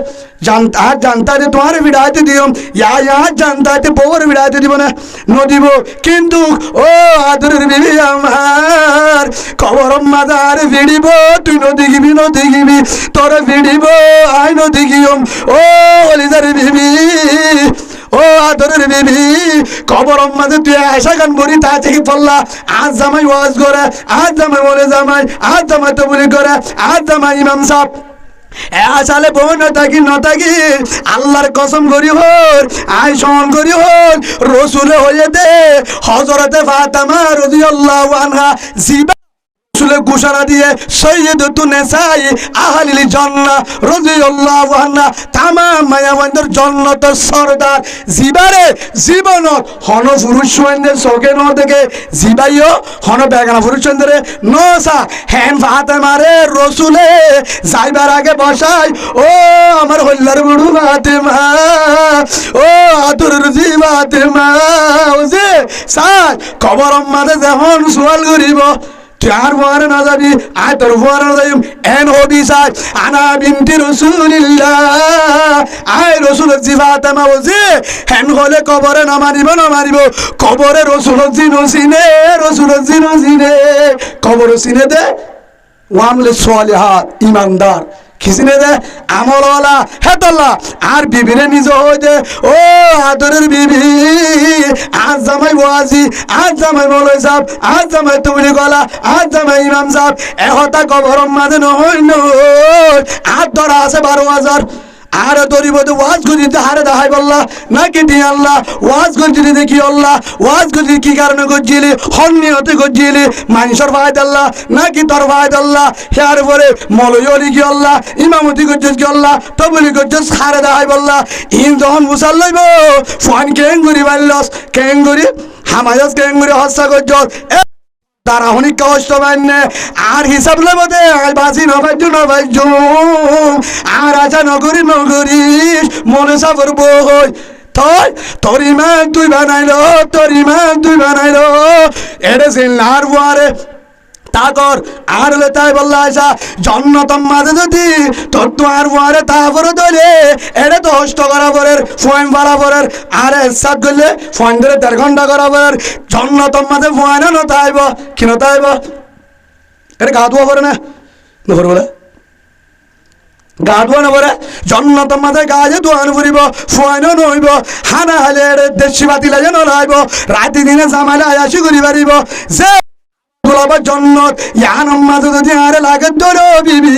জানতা যে তোমার বিড়াইতে দিও ইয়া জানতাতে বউর বিড়াইতে দিব না নদিব কিন্তু ও আদরের বিবি আমার খবর মাদার ভিড়িব তুই নদী গিবি তোর ভিড়িব আই নদী গিয়ম ও অলিদার বিবি ও আদরের বিবি খবর মাঝে তুই আশা গান বলি তা থেকে পড়লা আজ জামাই ওয়াজ করে আজ জামাই বলে জামাই আজ জামাই তো বলি করে আজ জামাই ইমাম সাহেব আসলে বউ নতাকি আল্লাহর কসম করি হল আয় সমান করি হল রসুলে হয়ে দে হযরতে ফাতেমা রাদিয়াল্লাহু আনহা জিবা রসুলের ঘোষণা দিয়ে সাইয়্যিদাতুন নিসাই আহলিল জান্নাহ রাদিয়াল্লাহু আনহা তামাম মায়াবন্দের জান্নাতের সরদার জিবারে জীবনত হন পুরুষ সৈন্যের চোখে ন দেখে জিবাইও হন বেগানা পুরুষ সৈন্যরে নসা হেন ফাতেমারে রসুলে যাইবার আগে বসাই ও আমার হল্লার বুড়ু ফাতেমা ও আতুর জি ফাতেমা ও যে সাই কবর মাঝে যখন সোয়াল করিব তুই আর বহারে না যাবি আয় তোর বহারে না যাইম এন হবি সাই আনা বিনতি রাসূলিল্লাহ আয় রসুলের জি ফাতেমা ও যে হেন হলে কবরে না মারিব কবরে রসুলের জি নসিনে রসুলের জি নসিনে কবর সিনে দে ওয়ামলে সালিহাত ইমানদার খিসিনে দে আমলওয়ালা হেতল্লা আর বিবিরে নিজ হই দে ও আদরের বিবি আজ জামাই ওয়াজি আজ জামাই মৌলভী সাহেব আজ জামাই তুবলি গলা আজ জামাই ইমাম সাহেব এহতা কবর মাঝে নহই আর ধরা আছে 12,000 আর দরিব ওয়াজ গজিতে হারে দাহাই বললা নাকি দি আল্লাহ ওয়াজ গজিতে দেখি আল্লাহ ওয়াজ গজি কি কারণে গজিলি হন্নিয়তে গজিলি মানুষের ফায়দা আল্লাহ নাকি তোর ফায়দা আল্লাহ হেয়ার পরে মলয়লি কি আল্লাহ ইমামতি গজিস কি আল্লাহ তবলি গজিস হারে দাহাই বললা ইন যখন মুসাল লইব ফোন কেঙ্গুরি বাইলস কেঙ্গুরি হামায়াস কেঙ্গুরি হস্তা গজস তারা অনেক কষ্ট পাইনে আর হিসাব লব দে বাসি নবাইজু আর আশা নগরী মনে সাবর বই তোর ইমান তুই বানাইলো এটা সিলনার বুয়ারে তাকর আর তাই বললা আশা জন্নতম মাঝে যদি তোর তো আর বুয়ারে তারপরে দলে এটা তো হস্ত করা পরের ফোন বাড়া পরের আর এসাদ করলে ফোন ধরে 1.5 ঘন্টা করা পরের জন্নতম মাঝে ফোন নতাইব কি নতাইব এটা গা ধোয়া পরে না নভর বলে গা ধোয়া না পরে জন্নতম মাঝে গায়ে ধোয়ান ফুরিব ফোন নইব হানা হালে দেশি বাতি লাগে নলাইব রাতি দিনে জামালে আয়াসি করি পারিব যে জন্নত ইয়ানম মাঝে যদি আরে লাগে তোর বিবি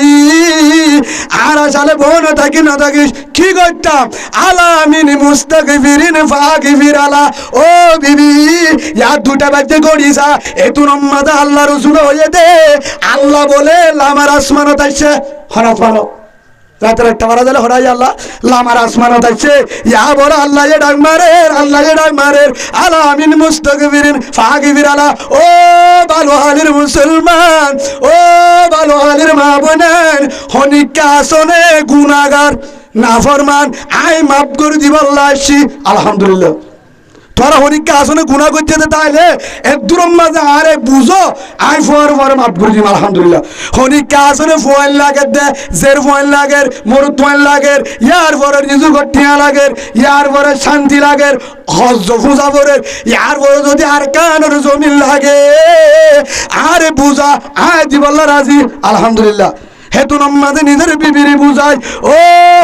আর আসলে বোন থাকি না থাকিস কি করতাম আলামিন মুস্তাগফিরিন ফাগফির আলা ও বিবি ইয়া 2টা বাজে গড়িসা এতুন মাঝে আল্লাহ রসুল হয়ে দে আল্লাহ বলে আমার আসমানত আসছে হনাত মানো রাতের একটা বারা দিলে হরাই আল্লাহ লামার আসমানত আছে ইয়া বড় আল্লাহ এ ডাক মারের আল্লাহ এ ডাক মারের আলামিন মুস্তাগফিরিন ফাগফির আলা ও ভালো হালির মুসলমান ও ভালো হালির মা বোনেন হনিকা আসনে গুনাহগার নাফরমান আই মাফ করে দিব আল্লাহ আসি আলহামদুলিল্লাহ তোরা হনিকা আসনে গুনাহ করতে তাইলে এক দূরম মাঝে আরে বুঝো আই ফর মাফ করে দিব আলহামদুলিল্লাহ হনিকা আসনে ফোন লাগে দে জের ফোন লাগে মরুত ফোন লাগে ইয়ার পরে রিজু গঠিয়া লাগে ইয়ার পরে শান্তি লাগে হজ ফুজা পরে ইয়ার পরে যদি আর কানের জমিন লাগে আরে বুঝা আয় দিব আল্লাহ রাজি আলহামদুলিল্লাহ হেতু নমাজে নিজের বিবিরি বুঝাই ও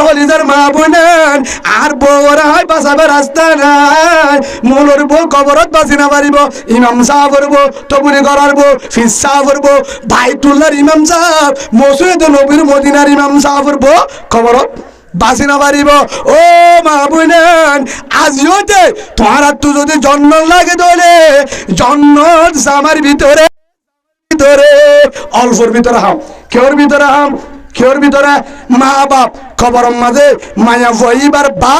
হলিদার মা বোনেন আর বউরা হয় বাঁচাবে রাস্তা নাই মূলর বউ কবরত বাঁচি না পারিব ইমাম সাহেব করবো তবুরি করারবো ফিস সাহেব করবো বাইতুল্লাহর ইমাম সাহেব মসজিদ নবীর মদিনার ইমাম সাহেব করবো কবরত বাঁচি না পারিব ও মা বোনেন আজিও যে তোমার তো যদি জন্ম লাগে দলে জন্নত আমার ভিতরে ভিতরে অল্পর ভিতরে হাম কেউর ভিতরে হাম কেউর ভিতরে মা বাপ খবর মাঝে মায়া ভইবার বাপ